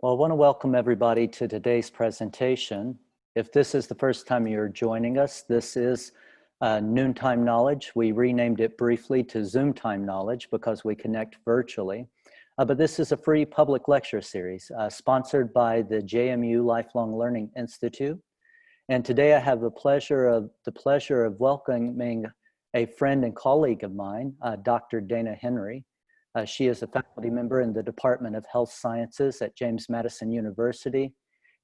Well, I want to welcome everybody to today's presentation. If this is the first time you're joining us, this is Noontime Knowledge. We renamed it briefly to Zoomtime Knowledge because we connect virtually. But this is a free public lecture series sponsored by the JMU Lifelong Learning Institute. And today I have the pleasure of welcoming a friend and colleague of mine, Dr. Dayna Henry. She is a faculty member in the Department of Health Sciences at James Madison University,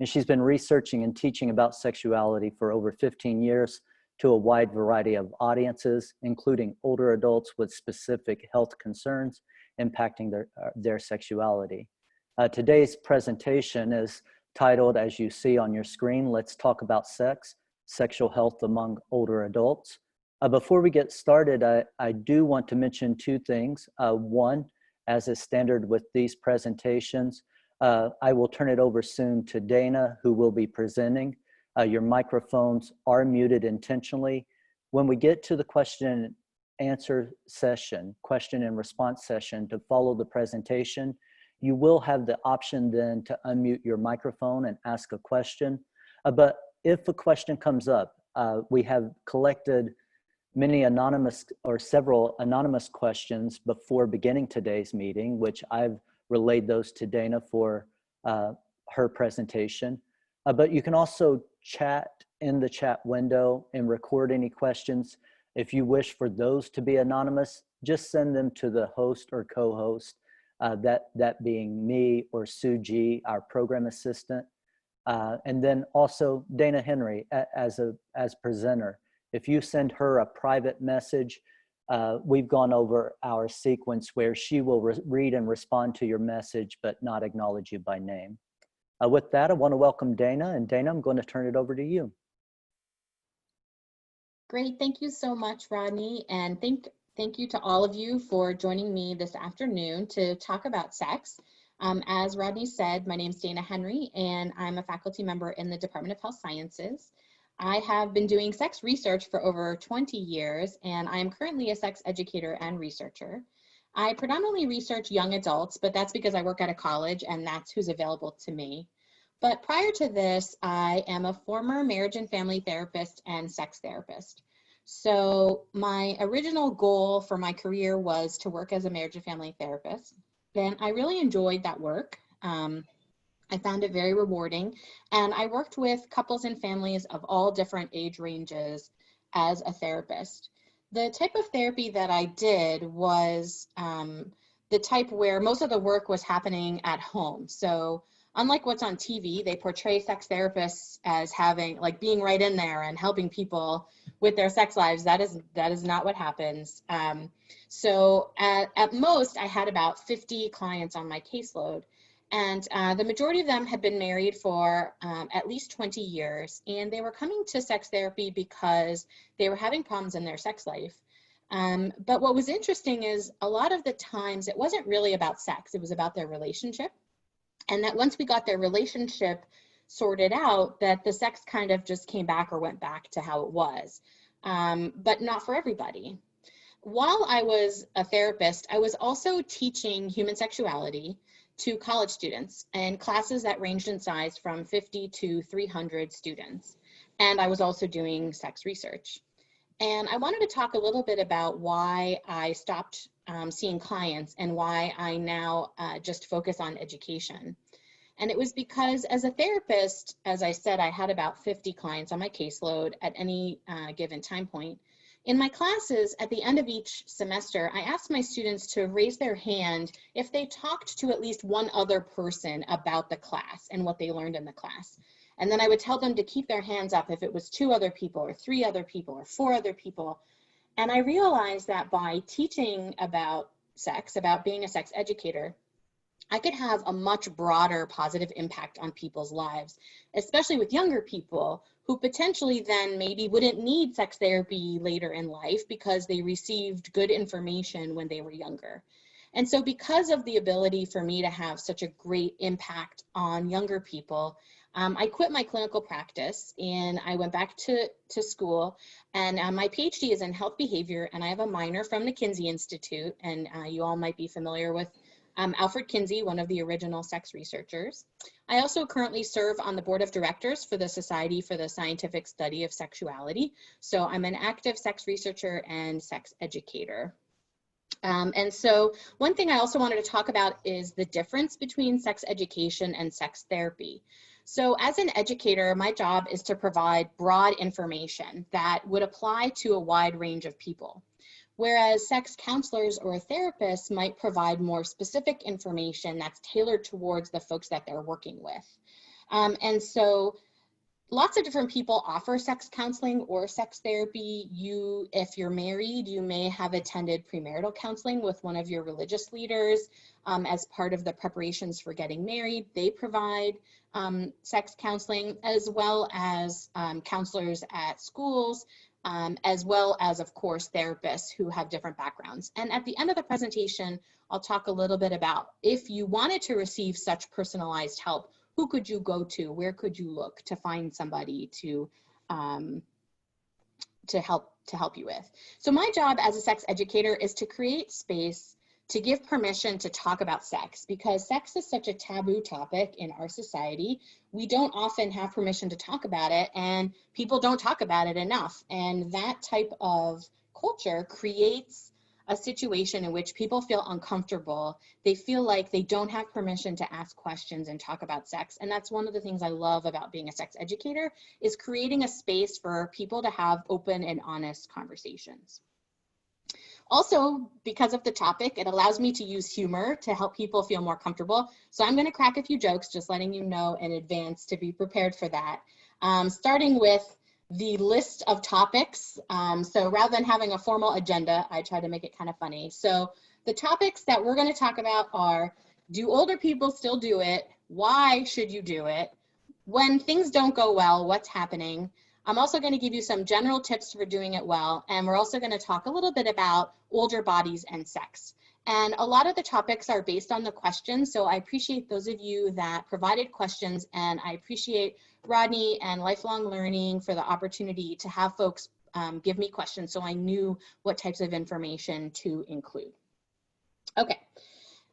and she's been researching and teaching about sexuality for over 15 years to a wide variety of audiences, including older adults with specific health concerns impacting their sexuality. Today's presentation is titled, as you see on your screen, Let's Talk About Sex, Sexual Health Among Older Adults. Before we get started, I do want to mention two things. One, as is standard with these presentations, I will turn it over soon to Dayna, who will be presenting. Your microphones are muted intentionally. When we get to the question and response session to follow the presentation, you will have the option then to unmute your microphone and ask a question. But if a question comes up, we have collected several anonymous questions before beginning today's meeting, which I've relayed those to Dayna for her presentation. But you can also chat in the chat window and record any questions. If you wish for those to be anonymous, just send them to the host or co-host, that being me or Suji, our program assistant. And then also Dayna Henry as presenter. If you send her a private message, we've gone over our sequence where she will read and respond to your message, but not acknowledge you by name. With that, I want to welcome Dayna, and Dayna, I'm going to turn it over to you. Great, thank you so much, Rodney, and thank you to all of you for joining me this afternoon to talk about sex. As Rodney said, my name is Dayna Henry, and I'm a faculty member in the Department of Health Sciences. I have been doing sex research for over 20 years, and I am currently a sex educator and researcher. I predominantly research young adults, but that's because I work at a college and that's who's available to me. But prior to this, I am a former marriage and family therapist and sex therapist. So my original goal for my career was to work as a marriage and family therapist. And I really enjoyed that work. I found it very rewarding, and I worked with couples and families of all different age ranges as a therapist. The type of therapy that I did was the type where most of the work was happening at home. So unlike what's on TV, they portray sex therapists as being right in there and helping people with their sex lives. That is not what happens. So at most, I had about 50 clients on my caseload. And the majority of them had been married for at least 20 years, and they were coming to sex therapy because they were having problems in their sex life. But what was interesting is a lot of the times it wasn't really about sex, it was about their relationship. And that once we got their relationship sorted out, that the sex kind of just came back or went back to how it was, but not for everybody. While I was a therapist, I was also teaching human sexuality to college students and classes that ranged in size from 50 to 300 students. And I was also doing sex research. And I wanted to talk a little bit about why I stopped seeing clients and why I now just focus on education. And it was because as a therapist, as I said, I had about 50 clients on my caseload at any given time point. In my classes, at the end of each semester, I asked my students to raise their hand if they talked to at least one other person about the class and what they learned in the class. And then I would tell them to keep their hands up if it was 2 other people or 3 other people or 4 other people. And I realized that by teaching about sex, about being a sex educator, I could have a much broader positive impact on people's lives, especially with younger people who potentially then maybe wouldn't need sex therapy later in life because they received good information when they were younger. And so because of the ability for me to have such a great impact on younger people, I quit my clinical practice and I went back to school, and my PhD is in health behavior, and I have a minor from the Kinsey Institute, and you all might be familiar with Alfred Kinsey, one of the original sex researchers. I also currently serve on the board of directors for the Society for the Scientific Study of Sexuality. So I'm an active sex researcher and sex educator. And so one thing I also wanted to talk about is the difference between sex education and sex therapy. So as an educator, my job is to provide broad information that would apply to a wide range of people. Whereas sex counselors or therapists might provide more specific information that's tailored towards the folks that they're working with. And so lots of different people offer sex counseling or sex therapy. If you're married, you may have attended premarital counseling with one of your religious leaders as part of the preparations for getting married. They provide sex counseling, as well as counselors at schools, as well as, of course, therapists who have different backgrounds. And at the end of the presentation, I'll talk a little bit about if you wanted to receive such personalized help, who could you go to? Where could you look to find somebody to help you with? So my job as a sex educator is to create space to give permission to talk about sex, because sex is such a taboo topic in our society. We don't often have permission to talk about it, and people don't talk about it enough. And that type of culture creates a situation in which people feel uncomfortable. They feel like they don't have permission to ask questions and talk about sex. And that's one of the things I love about being a sex educator, is creating a space for people to have open and honest conversations. Also, because of the topic, it allows me to use humor to help people feel more comfortable. So I'm going to crack a few jokes, just letting you know in advance to be prepared for that. Starting with the list of topics. So rather than having a formal agenda, I try to make it kind of funny. So the topics that we're going to talk about are, do older people still do it? Why should you do it? When things don't go well, what's happening? I'm also going to give you some general tips for doing it well. And we're also going to talk a little bit about older bodies and sex. And a lot of the topics are based on the questions. So I appreciate those of you that provided questions, and I appreciate Rodney and Lifelong Learning for the opportunity to have folks give me questions so I knew what types of information to include. Okay,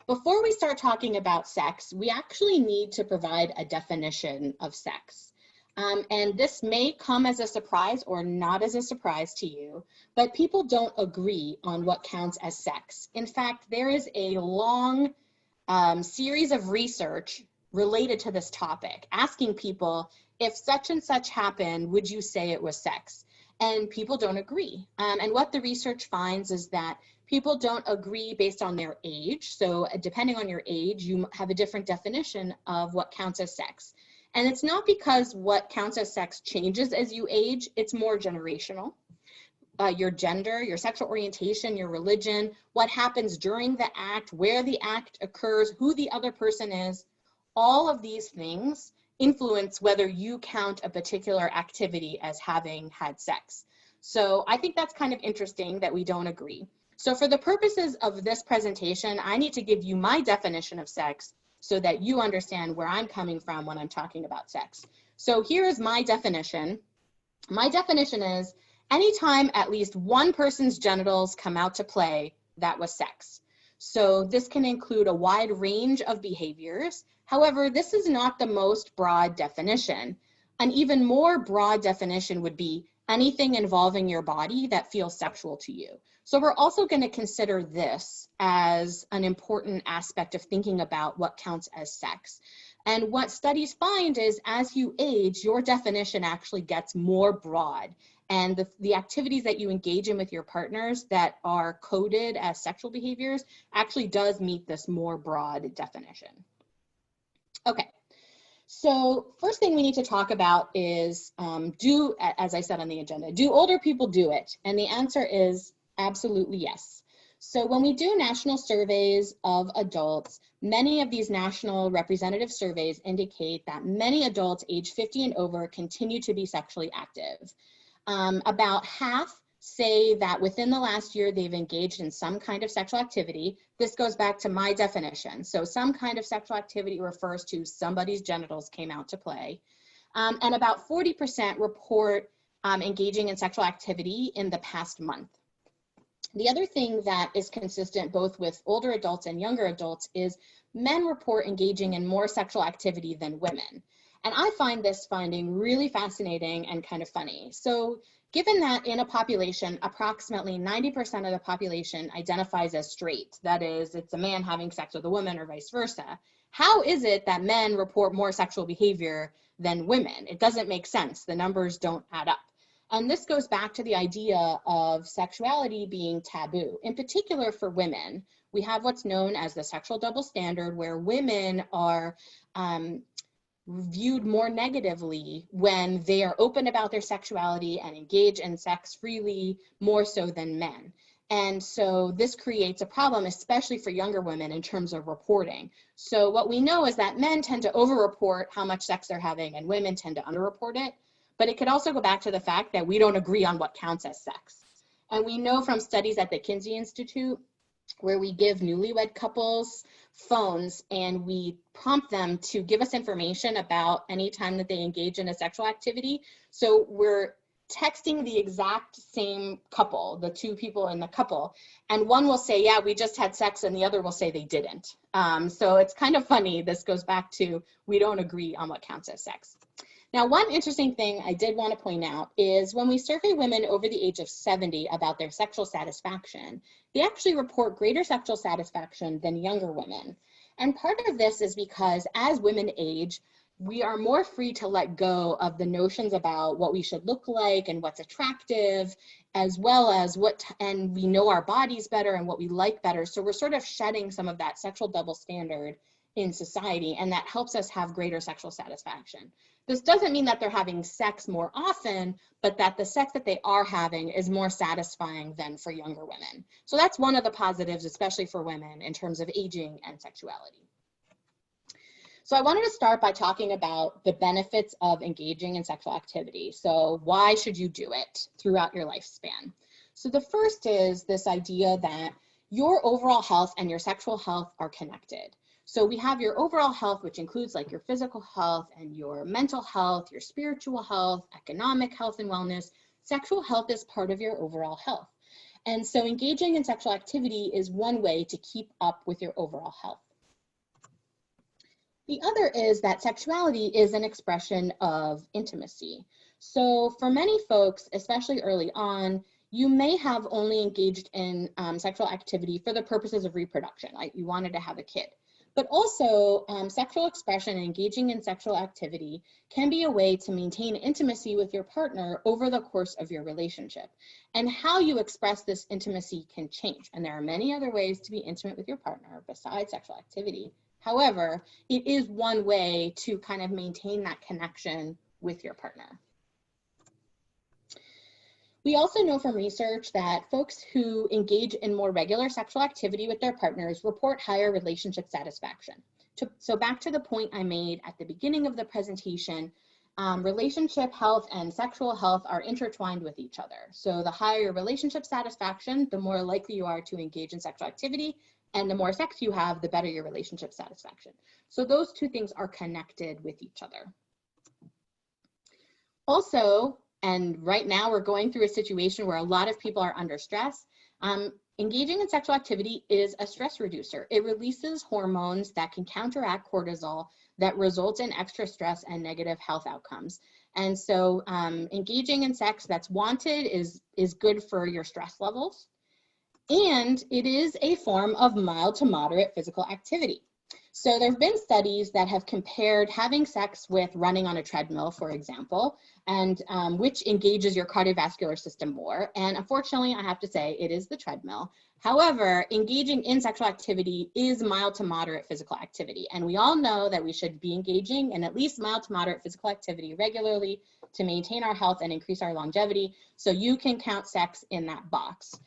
before we start talking about sex, we actually need to provide a definition of sex. And this may come as a surprise or not as a surprise to you, but people don't agree on what counts as sex. In fact, there is a long series of research related to this topic, asking people, if such and such happened, would you say it was sex? And people don't agree. And what the research finds is that people don't agree based on their age. So depending on your age, you have a different definition of what counts as sex. And it's not because what counts as sex changes as you age, it's more generational. Your gender, your sexual orientation, your religion, what happens during the act, where the act occurs, who the other person is, all of these things influence whether you count a particular activity as having had sex. So I think that's kind of interesting that we don't agree. So for the purposes of this presentation, I need to give you my definition of sex so that you understand where I'm coming from when I'm talking about sex. So here is my definition. My definition is, anytime at least one person's genitals come out to play, that was sex. So this can include a wide range of behaviors. However, this is not the most broad definition. An even more broad definition would be anything involving your body that feels sexual to you. So we're also going to consider this as an important aspect of thinking about what counts as sex. And what studies find is, as you age, your definition actually gets more broad. And the activities that you engage in with your partners that are coded as sexual behaviors actually does meet this more broad definition. Okay, so first thing we need to talk about is, as I said on the agenda, do older people do it? And the answer is absolutely yes. So when we do national surveys of adults, many of these national representative surveys indicate that many adults age 50 and over continue to be sexually active. About half say that within the last year they've engaged in some kind of sexual activity. This goes back to my definition. So some kind of sexual activity refers to somebody's genitals came out to play. And about 40% report engaging in sexual activity in the past month. The other thing that is consistent both with older adults and younger adults is men report engaging in more sexual activity than women. And I find this finding really fascinating and kind of funny. So given that in a population, approximately 90% of the population identifies as straight, that is, it's a man having sex with a woman or vice versa, how is it that men report more sexual behavior than women? It doesn't make sense. The numbers don't add up. And this goes back to the idea of sexuality being taboo. In particular for women, we have what's known as the sexual double standard, where women are viewed more negatively when they are open about their sexuality and engage in sex freely, more so than men. And so this creates a problem, especially for younger women in terms of reporting. So what we know is that men tend to overreport how much sex they're having and women tend to underreport it. But it could also go back to the fact that we don't agree on what counts as sex. And we know from studies at the Kinsey Institute, where we give newlywed couples phones and we prompt them to give us information about any time that they engage in a sexual activity. So we're texting the exact same couple, the two people in the couple, and one will say, yeah, we just had sex, and the other will say they didn't. So it's kind of funny. This goes back to we don't agree on what counts as sex. Now, one interesting thing I did want to point out is when we survey women over the age of 70 about their sexual satisfaction, they actually report greater sexual satisfaction than younger women. And part of this is because as women age, we are more free to let go of the notions about what we should look like and what's attractive, as well as and we know our bodies better and what we like better. So we're sort of shedding some of that sexual double standard in society, and that helps us have greater sexual satisfaction. This doesn't mean that they're having sex more often, but that the sex that they are having is more satisfying than for younger women. So that's one of the positives, especially for women, in terms of aging and sexuality. So I wanted to start by talking about the benefits of engaging in sexual activity. So why should you do it throughout your lifespan? So the first is this idea that your overall health and your sexual health are connected. So we have your overall health, which includes like your physical health and your mental health, your spiritual health, economic health and wellness. Sexual health is part of your overall health. And so engaging in sexual activity is one way to keep up with your overall health. The other is that sexuality is an expression of intimacy. So for many folks, especially early on, you may have only engaged in sexual activity for the purposes of reproduction, like you wanted to have a kid. But also, sexual expression and engaging in sexual activity can be a way to maintain intimacy with your partner over the course of your relationship. And how you express this intimacy can change. And there are many other ways to be intimate with your partner besides sexual activity. However, it is one way to kind of maintain that connection with your partner. We also know from research that folks who engage in more regular sexual activity with their partners report higher relationship satisfaction. So back to the point I made at the beginning of the presentation, relationship health and sexual health are intertwined with each other. So the higher your relationship satisfaction, the more likely you are to engage in sexual activity, and the more sex you have, the better your relationship satisfaction. So those two things are connected with each other. Also, and right now we're going through a situation where a lot of people are under stress. Engaging in sexual activity is a stress reducer. It releases hormones that can counteract cortisol that results in extra stress and negative health outcomes. And so engaging in sex that's wanted is good for your stress levels. And it is a form of mild to moderate physical activity. So there have been studies that have compared having sex with running on a treadmill, for example, and which engages your cardiovascular system more. And unfortunately, I have to say it is the treadmill. However, engaging in sexual activity is mild to moderate physical activity. And we all know that we should be engaging in at least mild to moderate physical activity regularly to maintain our health and increase our longevity. So you can count sex in that box.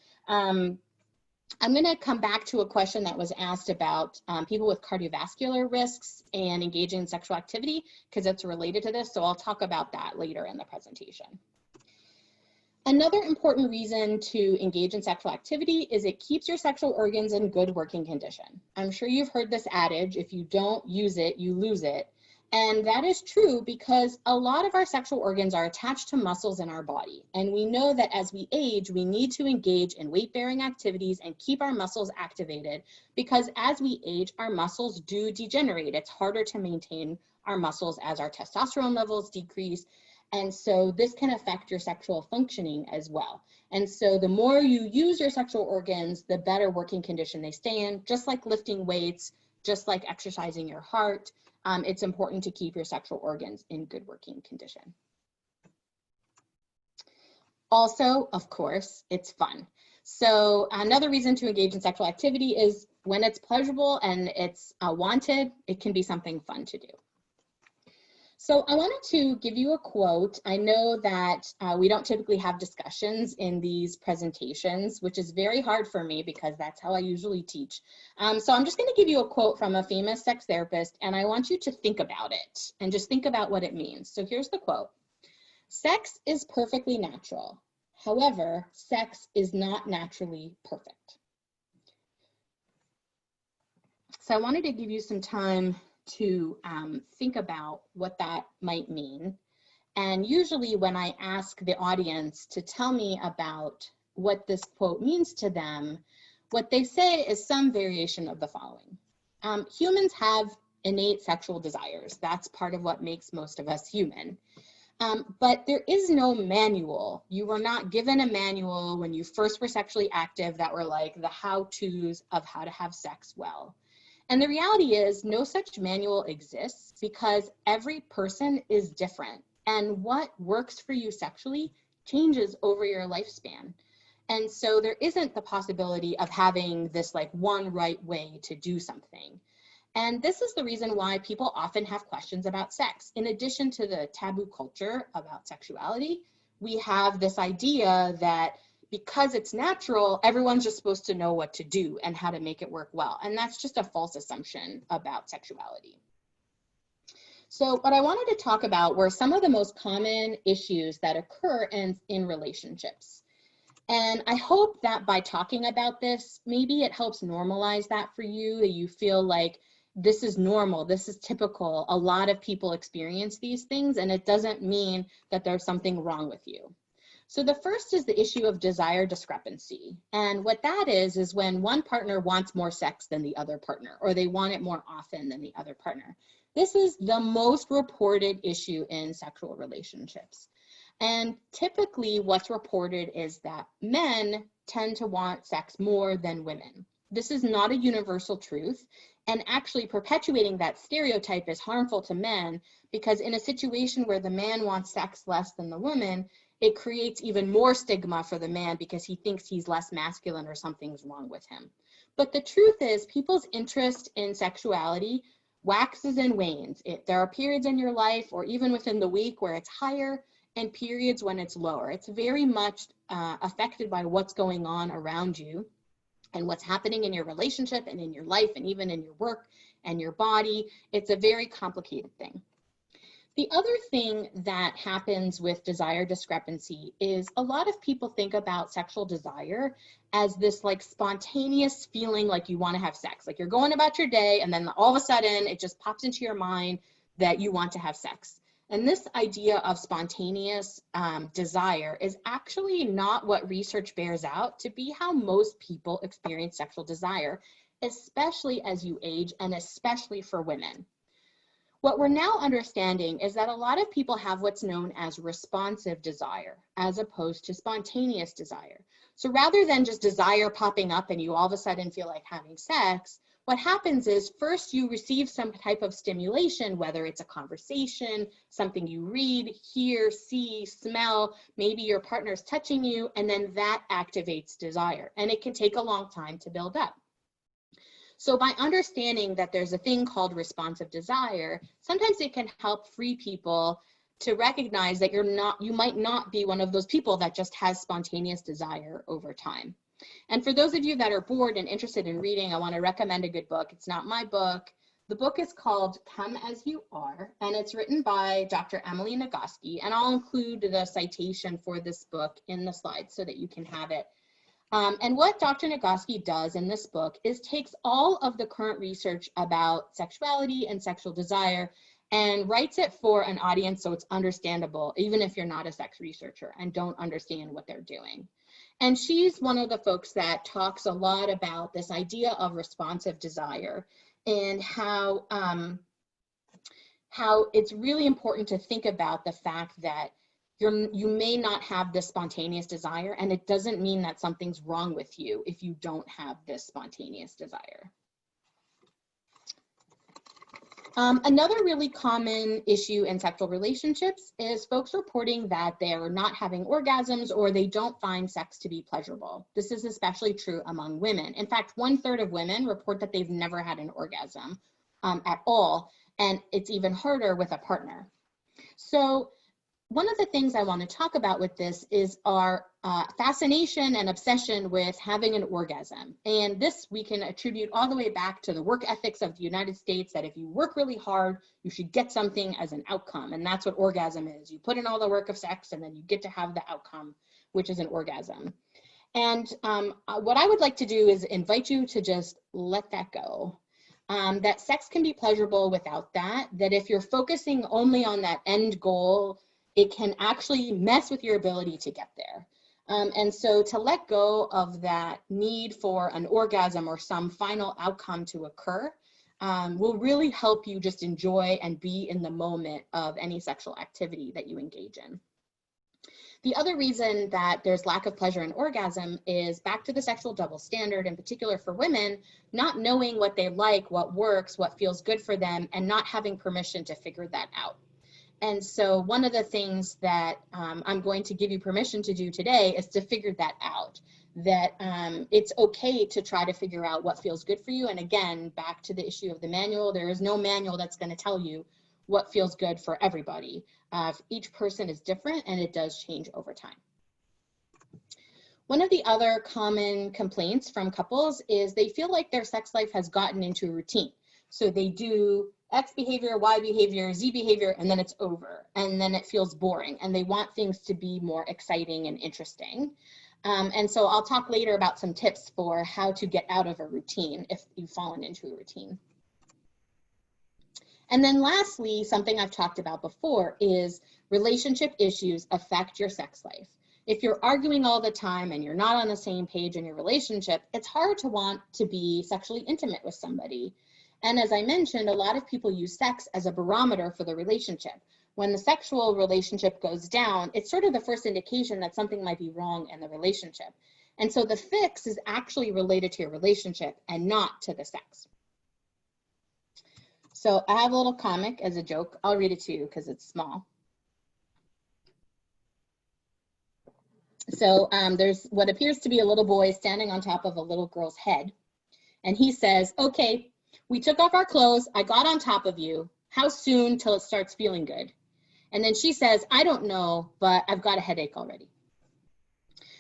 I'm going to come back to a question that was asked about people with cardiovascular risks and engaging in sexual activity, because it's related to this. So I'll talk about that later in the presentation. Another important reason to engage in sexual activity is it keeps your sexual organs in good working condition. I'm sure you've heard this adage, if you don't use it, you lose it. And that is true because a lot of our sexual organs are attached to muscles in our body. And we know that as we age, we need to engage in weight-bearing activities and keep our muscles activated, because as we age, our muscles do degenerate. It's harder to maintain our muscles as our testosterone levels decrease. And so this can affect your sexual functioning as well. And so the more you use your sexual organs, the better working condition they stay in, just like lifting weights, just like exercising your heart. It's important to keep your sexual organs in good working condition. Also, of course, it's fun. So another reason to engage in sexual activity is when it's pleasurable and it's wanted, it can be something fun to do. So I wanted to give you a quote. I know that we don't typically have discussions in these presentations, which is very hard for me because that's how I usually teach. So I'm just going to give you a quote from a famous sex therapist, and I want you to think about it and just think about what it means. So here's the quote. Sex is perfectly natural. However, sex is not naturally perfect. So I wanted to give you some time to think about what that might mean. And usually when I ask the audience to tell me about what this quote means to them, what they say is some variation of the following. Humans have innate sexual desires. That's part of what makes most of us human. But there is no manual. You were not given a manual when you first were sexually active that were like the how-tos of how to have sex well. And the reality is no such manual exists because every person is different, and what works for you sexually changes over your lifespan. And so there isn't the possibility of having this like one right way to do something. And this is the reason why people often have questions about sex. In addition to the taboo culture about sexuality, we have this idea that because it's natural, everyone's just supposed to know what to do and how to make it work well. And that's just a false assumption about sexuality. So what I wanted to talk about were some of the most common issues that occur in relationships. And I hope that by talking about this, maybe it helps normalize that for you, that you feel like this is normal, this is typical. A lot of people experience these things, and it doesn't mean that there's something wrong with you. So the first is the issue of desire discrepancy. And what that is when one partner wants more sex than the other partner, or they want it more often than the other partner. This is the most reported issue in sexual relationships. And typically what's reported is that men tend to want sex more than women. This is not a universal truth. And actually perpetuating that stereotype is harmful to men because in a situation where the man wants sex less than the woman, it creates even more stigma for the man because he thinks he's less masculine or something's wrong with him. But the truth is people's interest in sexuality waxes and wanes. There are periods in your life or even within the week where it's higher and periods when it's lower. It's very much affected by what's going on around you and what's happening in your relationship and in your life and even in your work and your body. It's a very complicated thing. The other thing that happens with desire discrepancy is a lot of people think about sexual desire as this like spontaneous feeling like you want to have sex. Like you're going about your day and then all of a sudden it just pops into your mind that you want to have sex. And this idea of spontaneous desire is actually not what research bears out to be how most people experience sexual desire, especially as you age and especially for women. What we're now understanding is that a lot of people have what's known as responsive desire as opposed to spontaneous desire. So rather than just desire popping up and you all of a sudden feel like having sex, what happens is first you receive some type of stimulation, whether it's a conversation, something you read, hear, see, smell, maybe your partner's touching you, and then that activates desire. And it can take a long time to build up. So by understanding that there's a thing called responsive desire, sometimes it can help free people to recognize that you might not be one of those people that just has spontaneous desire over time. And for those of you that are bored and interested in reading, I want to recommend a good book. It's not my book. The book is called Come As You Are, and it's written by Dr. Emily Nagoski, and I'll include the citation for this book in the slides so that you can have it. And what Dr. Nagoski does in this book is takes all of the current research about sexuality and sexual desire and writes it for an audience so it's understandable, even if you're not a sex researcher and don't understand what they're doing. And she's one of the folks that talks a lot about this idea of responsive desire and how it's really important to think about the fact that you may not have this spontaneous desire, and it doesn't mean that something's wrong with you if you don't have this spontaneous desire. Another really common issue in sexual relationships is folks reporting that they're not having orgasms or they don't find sex to be pleasurable. This is especially true among women. In fact, 1/3 of women report that they've never had an orgasm at all, and it's even harder with a partner. So one of the things I want to talk about with this is our fascination and obsession with having an orgasm. And this we can attribute all the way back to the work ethics of the United States, that if you work really hard, you should get something as an outcome. And that's what orgasm is. You put in all the work of sex and then you get to have the outcome, which is an orgasm. And what I would like to do is invite you to just let that go. That sex can be pleasurable without that, that if you're focusing only on that end goal, it can actually mess with your ability to get there. And so to let go of that need for an orgasm or some final outcome to occur will really help you just enjoy and be in the moment of any sexual activity that you engage in. The other reason that there's lack of pleasure in orgasm is back to the sexual double standard, in particular for women, not knowing what they like, what works, what feels good for them, and not having permission to figure that out. And so one of the things that I'm going to give you permission to do today is to figure that out, that it's okay to try to figure out what feels good for you. And again, back to the issue of the manual, there is no manual that's going to tell you what feels good for everybody. Each person is different and it does change over time. One of the other common complaints from couples is they feel like their sex life has gotten into a routine. So they do X behavior, Y behavior, Z behavior, and then it's over. And then it feels boring. And they want things to be more exciting and interesting. And so I'll talk later about some tips for how to get out of a routine if you've fallen into a routine. And then lastly, something I've talked about before is relationship issues affect your sex life. If you're arguing all the time and you're not on the same page in your relationship, it's hard to want to be sexually intimate with somebody. And as I mentioned, a lot of people use sex as a barometer for the relationship. When the sexual relationship goes down, it's sort of the first indication that something might be wrong in the relationship. And so the fix is actually related to your relationship and not to the sex. So I have a little comic as a joke. I'll read it to you because it's small. So there's what appears to be a little boy standing on top of a little girl's head. And he says, okay, we took off our clothes. I got on top of you. How soon till it starts feeling good? And then she says, I don't know, but I've got a headache already.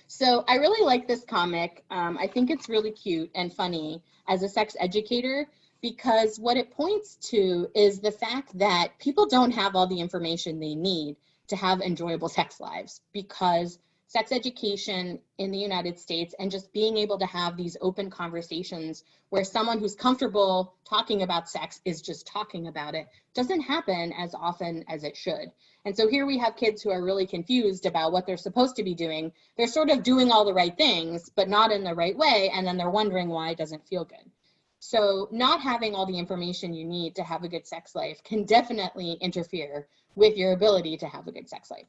So I really like this comic. I think it's really cute and funny as a sex educator, because what it points to is the fact that people don't have all the information they need to have enjoyable sex lives, because sex education in the United States and just being able to have these open conversations where someone who's comfortable talking about sex is just talking about it doesn't happen as often as it should. And so here we have kids who are really confused about what they're supposed to be doing. They're sort of doing all the right things, but not in the right way. And then they're wondering why it doesn't feel good. So not having all the information you need to have a good sex life can definitely interfere with your ability to have a good sex life.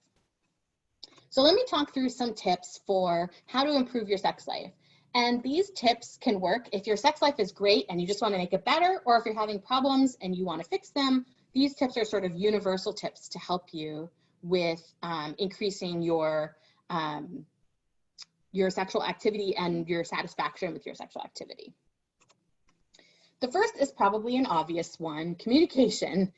So let me talk through some tips for how to improve your sex life. And these tips can work if your sex life is great and you just want to make it better, or if you're having problems and you want to fix them. These tips are sort of universal tips to help you with increasing your sexual activity and your satisfaction with your sexual activity. The first is probably an obvious one, communication.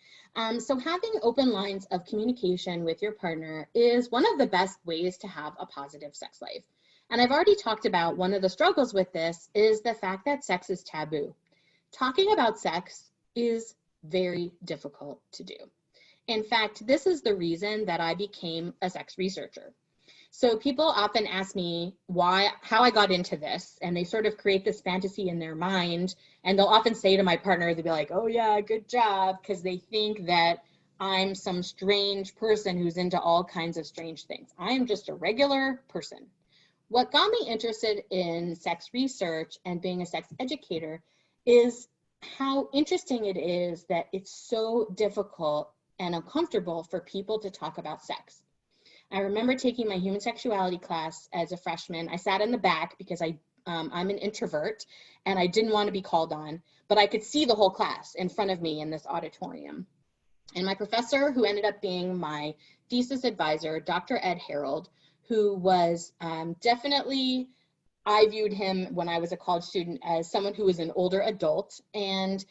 So having open lines of communication with your partner is one of the best ways to have a positive sex life. And I've already talked about one of the struggles with this is the fact that sex is taboo. Talking about sex is very difficult to do. In fact, this is the reason that I became a sex researcher. So people often ask me how I got into this, and they sort of create this fantasy in their mind, and they'll often say to my partner, they'll be like, oh yeah, good job, because they think that I'm some strange person who's into all kinds of strange things. I am just a regular person. What got me interested in sex research and being a sex educator is how interesting it is that it's so difficult and uncomfortable for people to talk about sex. I remember taking my human sexuality class as a freshman. I sat in the back because I'm an introvert and I didn't want to be called on, but I could see the whole class in front of me in this auditorium. And my professor, who ended up being my thesis advisor, Dr. Ed Harold, who was definitely, I viewed him when I was a college student as someone who was an older adult. And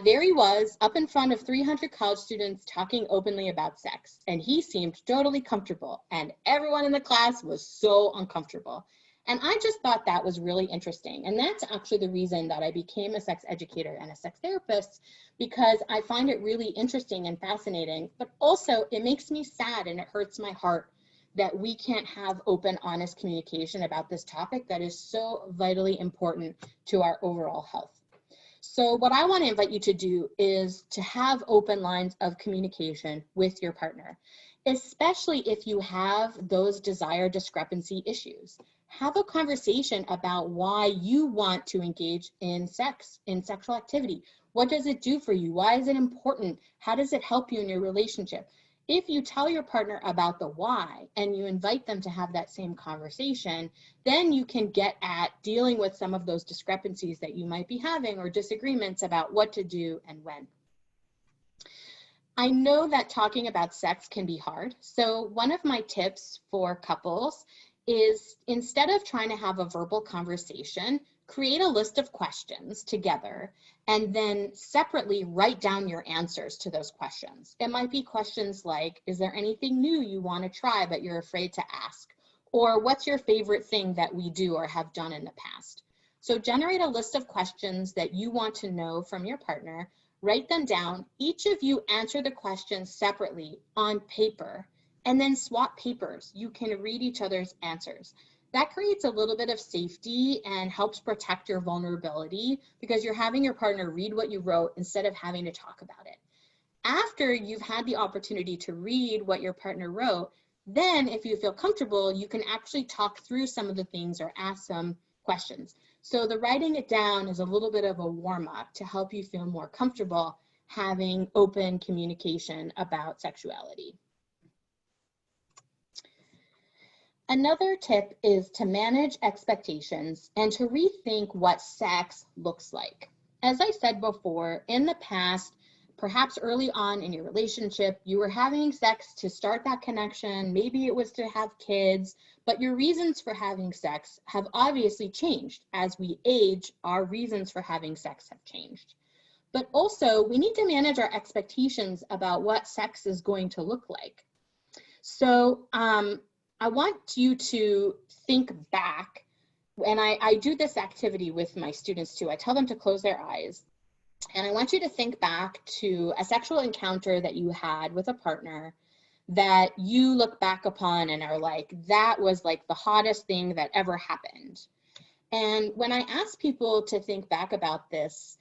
there he was up in front of 300 college students talking openly about sex. And he seemed totally comfortable. And everyone in the class was so uncomfortable. And I just thought that was really interesting. And that's actually the reason that I became a sex educator and a sex therapist, because I find it really interesting and fascinating, but also it makes me sad and it hurts my heart that we can't have open, honest communication about this topic that is so vitally important to our overall health. So what I want to invite you to do is to have open lines of communication with your partner, especially if you have those desire discrepancy issues. Have a conversation about why you want to engage in sex, in sexual activity. What does it do for you? Why is it important? How does it help you in your relationship? If you tell your partner about the why and you invite them to have that same conversation, then you can get at dealing with some of those discrepancies that you might be having or disagreements about what to do and when. I know that talking about sex can be hard. So one of my tips for couples is, instead of trying to have a verbal conversation, create a list of questions together and then separately write down your answers to those questions. It might be questions like, is there anything new you want to try but you're afraid to ask? Or what's your favorite thing that we do or have done in the past? So generate a list of questions that you want to know from your partner, write them down. Each of you answer the questions separately on paper, and then swap papers. You can read each other's answers. That creates a little bit of safety and helps protect your vulnerability because you're having your partner read what you wrote instead of having to talk about it. After you've had the opportunity to read what your partner wrote, then if you feel comfortable, you can actually talk through some of the things or ask some questions. So the writing it down is a little bit of a warm-up to help you feel more comfortable having open communication about sexuality. Another tip is to manage expectations and to rethink what sex looks like. As I said before, in the past, perhaps early on in your relationship, you were having sex to start that connection. Maybe it was to have kids, but your reasons for having sex have obviously changed. As we age, our reasons for having sex have changed. But also, we need to manage our expectations about what sex is going to look like. So, I want you to think back, and I do this activity with my students too. I tell them to close their eyes, and I want you to think back to a sexual encounter that you had with a partner that you look back upon and are like, that was like the hottest thing that ever happened. And when I ask people to think back about this,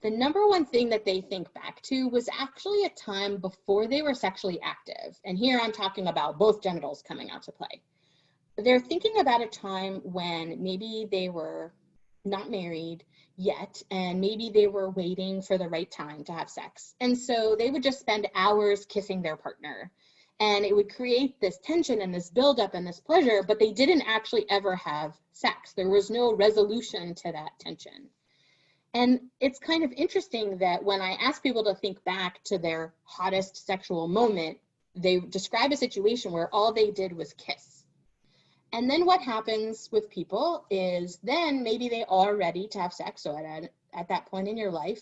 the number one thing that they think back to was actually a time before they were sexually active. And here I'm talking about both genitals coming out to play. They're thinking about a time when maybe they were not married yet, and maybe they were waiting for the right time to have sex. And so they would just spend hours kissing their partner. And it would create this tension and this buildup and this pleasure, but they didn't actually ever have sex. There was no resolution to that tension. And it's kind of interesting that when I ask people to think back to their hottest sexual moment, they describe a situation where all they did was kiss. And then what happens with people is then maybe they are ready to have sex. So at that point in your life,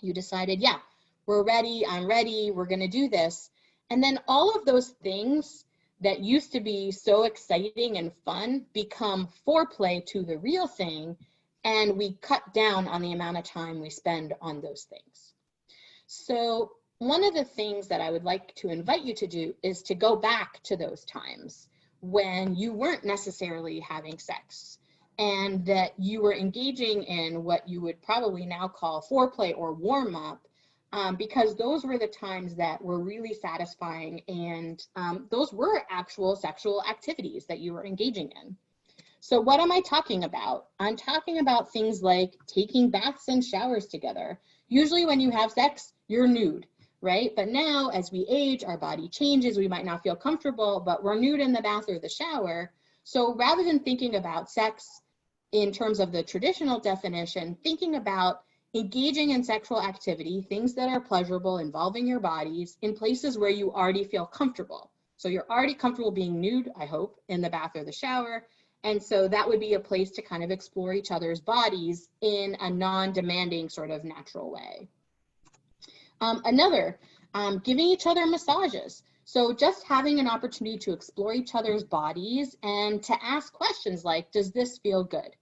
you decided, yeah, we're ready, I'm ready, we're gonna do this. And then all of those things that used to be so exciting and fun become foreplay to the real thing. And we cut down on the amount of time we spend on those things. So one of the things that I would like to invite you to do is to go back to those times when you weren't necessarily having sex and that you were engaging in what you would probably now call foreplay or warm up, because those were the times that were really satisfying, and those were actual sexual activities that you were engaging in. So what am I talking about? I'm talking about things like taking baths and showers together. Usually when you have sex, you're nude, right? But now as we age, our body changes, we might not feel comfortable, but we're nude in the bath or the shower. So rather than thinking about sex in terms of the traditional definition, thinking about engaging in sexual activity, things that are pleasurable involving your bodies in places where you already feel comfortable. So you're already comfortable being nude, I hope, in the bath or the shower. And so that would be a place to kind of explore each other's bodies in a non-demanding sort of natural way. Giving each other massages. So just having an opportunity to explore each other's bodies and to ask questions like, does this feel good?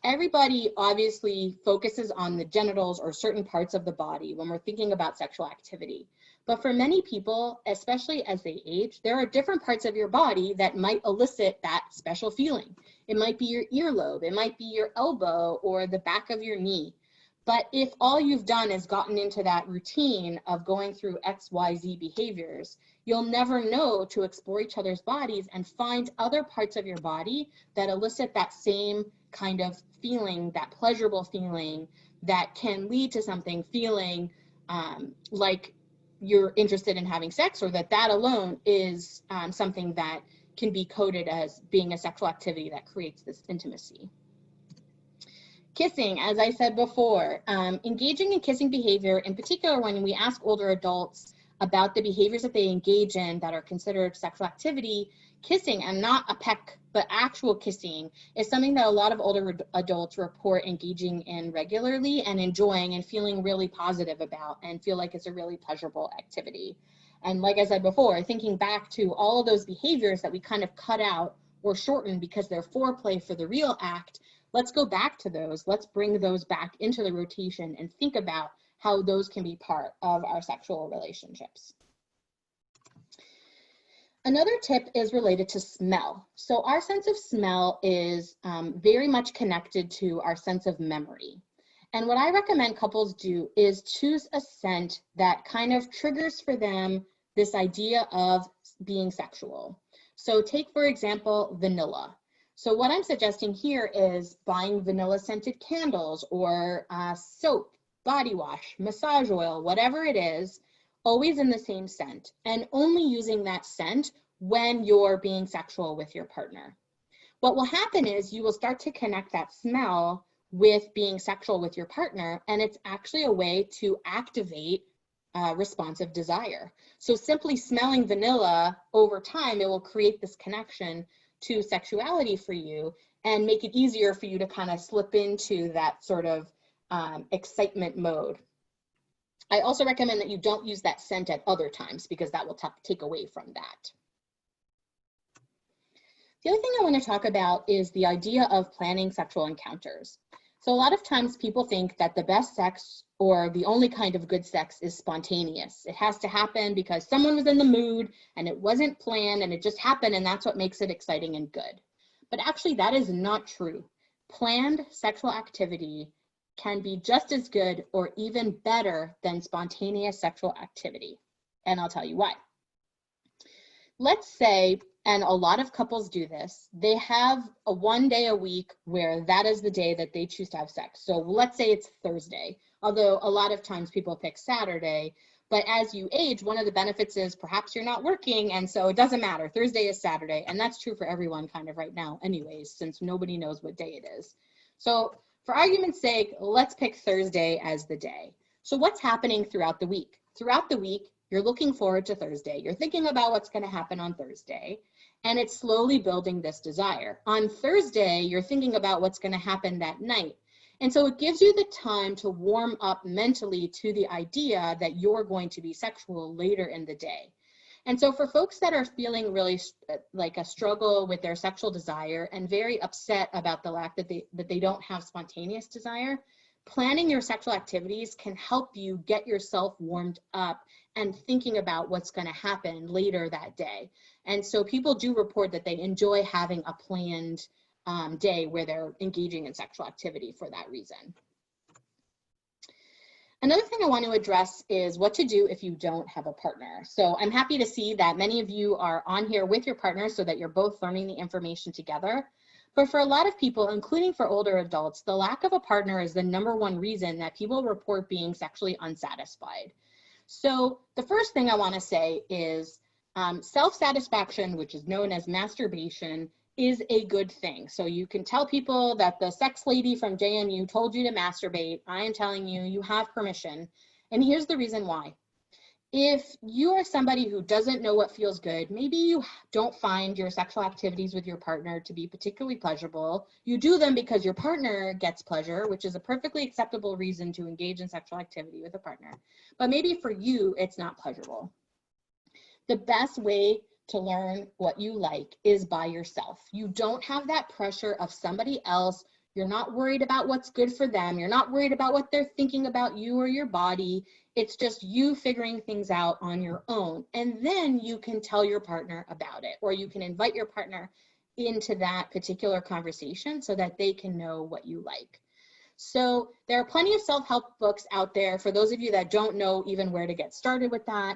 Everybody obviously focuses on the genitals or certain parts of the body when we're thinking about sexual activity. But for many people, especially as they age, there are different parts of your body that might elicit that special feeling. It might be your earlobe, it might be your elbow or the back of your knee. But if all you've done is gotten into that routine of going through XYZ behaviors, you'll never know to explore each other's bodies and find other parts of your body that elicit that same kind of feeling, that pleasurable feeling that can lead to something feeling like you're interested in having sex, or that alone is something that can be coded as being a sexual activity that creates this intimacy. Kissing, as I said before, engaging in kissing behavior, in particular when we ask older adults about the behaviors that they engage in that are considered sexual activity, kissing, and not a peck, but actual kissing, is something that a lot of older adults report engaging in regularly and enjoying and feeling really positive about and feel like it's a really pleasurable activity. And like I said before, thinking back to all of those behaviors that we kind of cut out or shorten because they're foreplay for the real act, let's go back to those. Let's bring those back into the rotation and think about how those can be part of our sexual relationships. Another tip is related to smell. So our sense of smell is very much connected to our sense of memory. And what I recommend couples do is choose a scent that kind of triggers for them this idea of being sexual. So take, for example, vanilla. So what I'm suggesting here is buying vanilla scented candles or soap, body wash, massage oil, whatever it is, always in the same scent, and only using that scent when you're being sexual with your partner. What will happen is you will start to connect that smell with being sexual with your partner, and it's actually a way to activate responsive desire. So simply smelling vanilla over time, it will create this connection to sexuality for you and make it easier for you to kind of slip into that sort of excitement mode. I also recommend that you don't use that scent at other times because that will take away from that. The other thing I want to talk about is the idea of planning sexual encounters. So a lot of times people think that the best sex or the only kind of good sex is spontaneous. It has to happen because someone was in the mood and it wasn't planned and it just happened, and that's what makes it exciting and good. But actually that is not true. Planned sexual activity can be just as good or even better than spontaneous sexual activity. And I'll tell you why. Let's say, and a lot of couples do this, they have a one day a week where that is the day that they choose to have sex. So let's say it's Thursday, although a lot of times people pick Saturday. But as you age, one of the benefits is perhaps you're not working, and so it doesn't matter. Thursday is Saturday, and that's true for everyone kind of right now anyways, since nobody knows what day it is. So for argument's sake, let's pick Thursday as the day. So what's happening throughout the week? Throughout the week, you're looking forward to Thursday. You're thinking about what's going to happen on Thursday, and it's slowly building this desire. On Thursday, you're thinking about what's going to happen that night. And so it gives you the time to warm up mentally to the idea that you're going to be sexual later in the day. And so for folks that are feeling really like a struggle with their sexual desire and very upset about the lack that they don't have spontaneous desire, planning your sexual activities can help you get yourself warmed up and thinking about what's going to happen later that day. And so people do report that they enjoy having a planned day where they're engaging in sexual activity for that reason. Another thing I want to address is what to do if you don't have a partner. So I'm happy to see that many of you are on here with your partner so that you're both learning the information together. But for a lot of people, including for older adults, the lack of a partner is the #1 reason that people report being sexually unsatisfied. So the first thing I want to say is self-satisfaction, which is known as masturbation, is a good thing. So you can tell people that the sex lady from JMU told you to masturbate. I am telling you, you have permission. And here's the reason why. If you are somebody who doesn't know what feels good, maybe you don't find your sexual activities with your partner to be particularly pleasurable. You do them because your partner gets pleasure, which is a perfectly acceptable reason to engage in sexual activity with a partner. But maybe for you, it's not pleasurable. The best way to learn what you like is by yourself. You don't have that pressure of somebody else. You're not worried about what's good for them. You're not worried about what they're thinking about you or your body. It's just you figuring things out on your own. And then you can tell your partner about it, or you can invite your partner into that particular conversation so that they can know what you like. So there are plenty of self-help books out there for those of you that don't know even where to get started with that.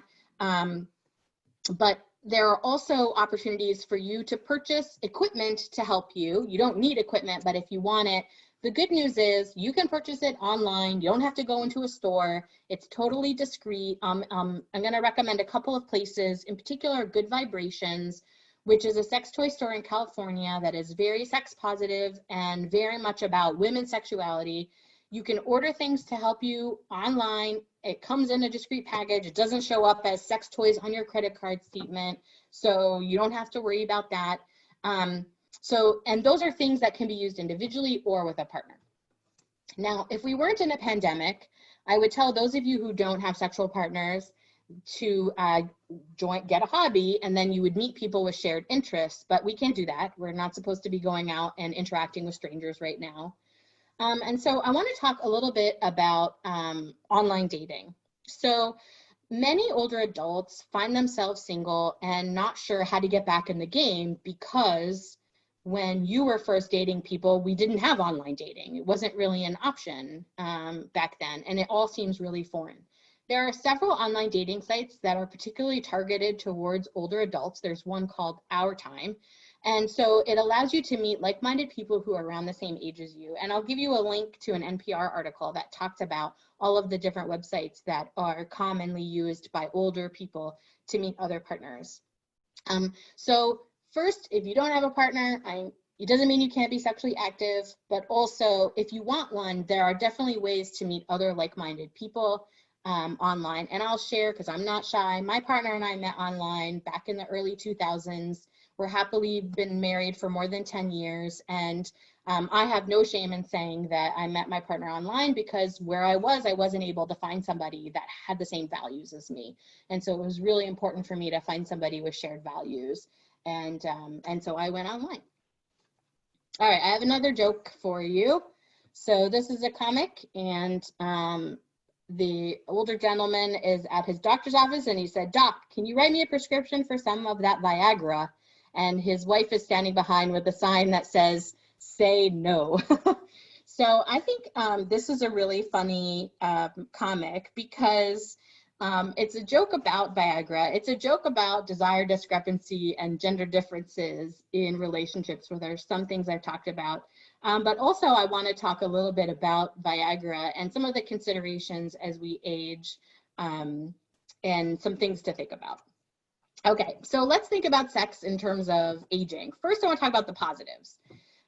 But there are also opportunities for you to purchase equipment to help you. You don't need equipment, but if you want it, the good news is you can purchase it online. You don't have to go into a store. It's totally discreet. I'm going to recommend a couple of places, in particular, Good Vibrations, which is a sex toy store in California that is very sex positive and very much about women's sexuality. You can order things to help you online. It comes in a discrete package. It doesn't show up as sex toys on your credit card statement, so you don't have to worry about that. And those are things that can be used individually or with a partner. Now, if we weren't in a pandemic, I would tell those of you who don't have sexual partners to get a hobby, and then you would meet people with shared interests, but we can't do that. We're not supposed to be going out and interacting with strangers right now. And so I want to talk a little bit about online dating. So many older adults find themselves single and not sure how to get back in the game because when you were first dating people, we didn't have online dating. It wasn't really an option back then, and it all seems really foreign. There are several online dating sites that are particularly targeted towards older adults. There's one called Our Time. And so it allows you to meet like-minded people who are around the same age as you. And I'll give you a link to an NPR article that talks about all of the different websites that are commonly used by older people to meet other partners. So first, if you don't have a partner, it doesn't mean you can't be sexually active, but also if you want one, there are definitely ways to meet other like-minded people online. And I'll share, because I'm not shy, my partner and I met online back in the early 2000s. We're happily been married for more than 10 years. And I have no shame in saying that I met my partner online because where I wasn't able to find somebody that had the same values as me. And so it was really important for me to find somebody with shared values. And so I went online. All right, I have another joke for you. So this is a comic, and the older gentleman is at his doctor's office and he said, "Doc, can you write me a prescription for some of that Viagra?" And his wife is standing behind with a sign that says, "Say no." So I think this is a really funny comic because it's a joke about Viagra. It's a joke about desire discrepancy and gender differences in relationships, where there's some things I've talked about. But also I want to talk a little bit about Viagra and some of the considerations as we age and some things to think about. Okay, so let's think about sex in terms of aging. First, I want to talk about the positives.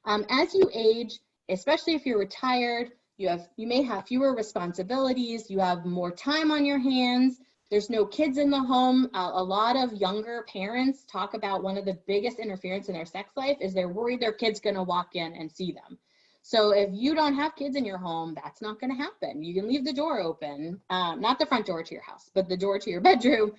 As you age, especially if you're retired, you may have fewer responsibilities, you have more time on your hands, there's no kids in the home. A lot of younger parents talk about one of the biggest interference in their sex life is they're worried their kid's gonna walk in and see them. So if you don't have kids in your home, that's not gonna happen. You can leave the door open, not the front door to your house, but the door to your bedroom.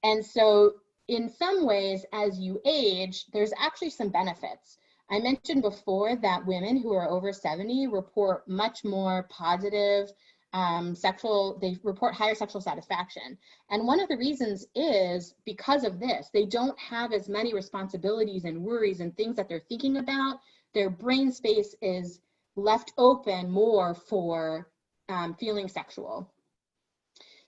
And so in some ways, as you age, there's actually some benefits. I mentioned before that women who are over 70 report much more positive they report higher sexual satisfaction. And one of the reasons is because of this. They don't have as many responsibilities and worries and things that they're thinking about. Their brain space is left open more for feeling sexual.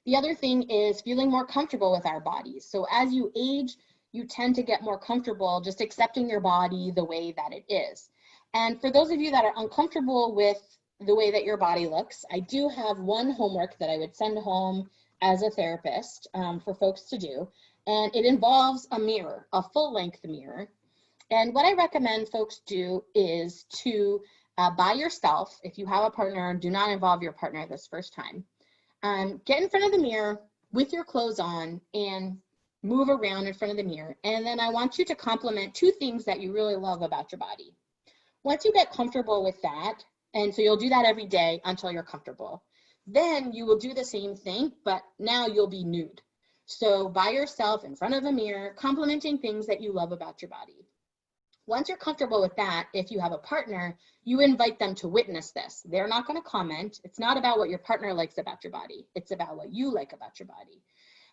The other thing is feeling more comfortable with our bodies. So as you age, you tend to get more comfortable just accepting your body the way that it is. And for those of you that are uncomfortable with the way that your body looks, I do have one homework that I would send home as a therapist for folks to do. And it involves a mirror, a full-length mirror. And what I recommend folks do is to, by yourself, if you have a partner, do not involve your partner this first time. Get in front of the mirror with your clothes on and move around in front of the mirror. And then I want you to compliment 2 things that you really love about your body. Once you get comfortable with that, and so you'll do that every day until you're comfortable, then you will do the same thing, but now you'll be nude. So by yourself in front of a mirror, complimenting things that you love about your body. Once you're comfortable with that, if you have a partner, you invite them to witness this. They're not going to comment. It's not about what your partner likes about your body. It's about what you like about your body.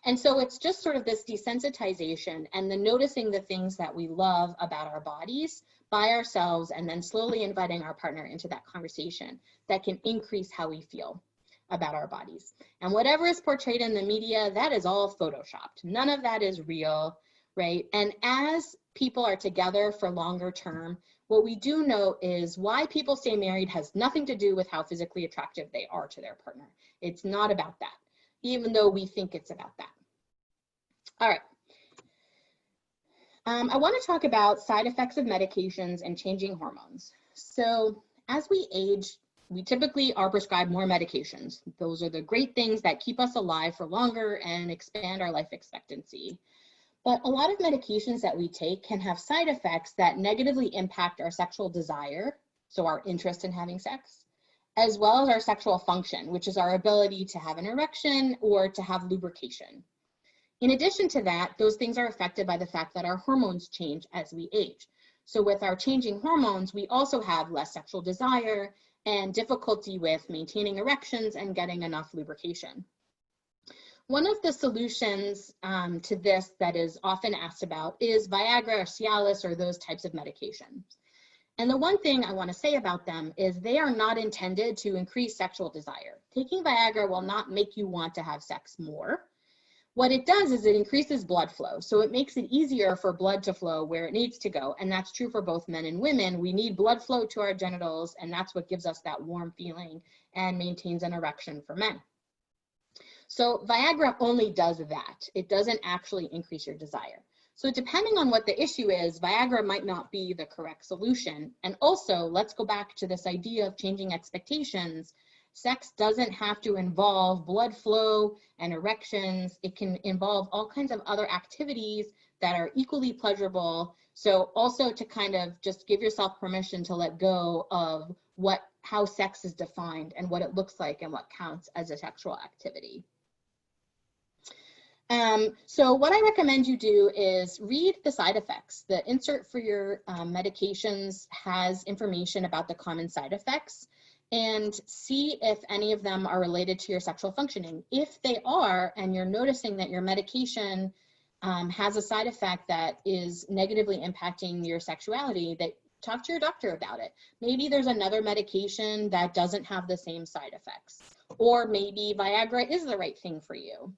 And so it's just sort of this desensitization and the noticing the things that we love about our bodies by ourselves, and then slowly inviting our partner into that conversation that can increase how we feel about our bodies. And whatever is portrayed in the media, that is all photoshopped. None of that is real, right? And as people are together for longer term, what we do know is why people stay married has nothing to do with how physically attractive they are to their partner. It's not about that, even though we think it's about that. All right. I want to talk about side effects of medications and changing hormones. So as we age, we typically are prescribed more medications. Those are the great things that keep us alive for longer and expand our life expectancy. But a lot of medications that we take can have side effects that negatively impact our sexual desire, so our interest in having sex, as well as our sexual function, which is our ability to have an erection or to have lubrication. In addition to that, those things are affected by the fact that our hormones change as we age. So with our changing hormones, we also have less sexual desire and difficulty with maintaining erections and getting enough lubrication. One of the solutions to this that is often asked about is Viagra or Cialis or those types of medications. And the one thing I want to say about them is they are not intended to increase sexual desire. Taking Viagra will not make you want to have sex more. What it does is it increases blood flow. So it makes it easier for blood to flow where it needs to go. And that's true for both men and women. We need blood flow to our genitals, and that's what gives us that warm feeling and maintains an erection for men. So Viagra only does that. It doesn't actually increase your desire. So depending on what the issue is, Viagra might not be the correct solution. And also, let's go back to this idea of changing expectations. Sex doesn't have to involve blood flow and erections. It can involve all kinds of other activities that are equally pleasurable. So also to kind of just give yourself permission to let go of how sex is defined and what it looks like and what counts as a sexual activity. So what I recommend you do is read the side effects. The insert for your medications has information about the common side effects, and see if any of them are related to your sexual functioning. If they are, and you're noticing that your medication has a side effect that is negatively impacting your sexuality, that talk to your doctor about it. Maybe there's another medication that doesn't have the same side effects, or maybe Viagra is the right thing for you.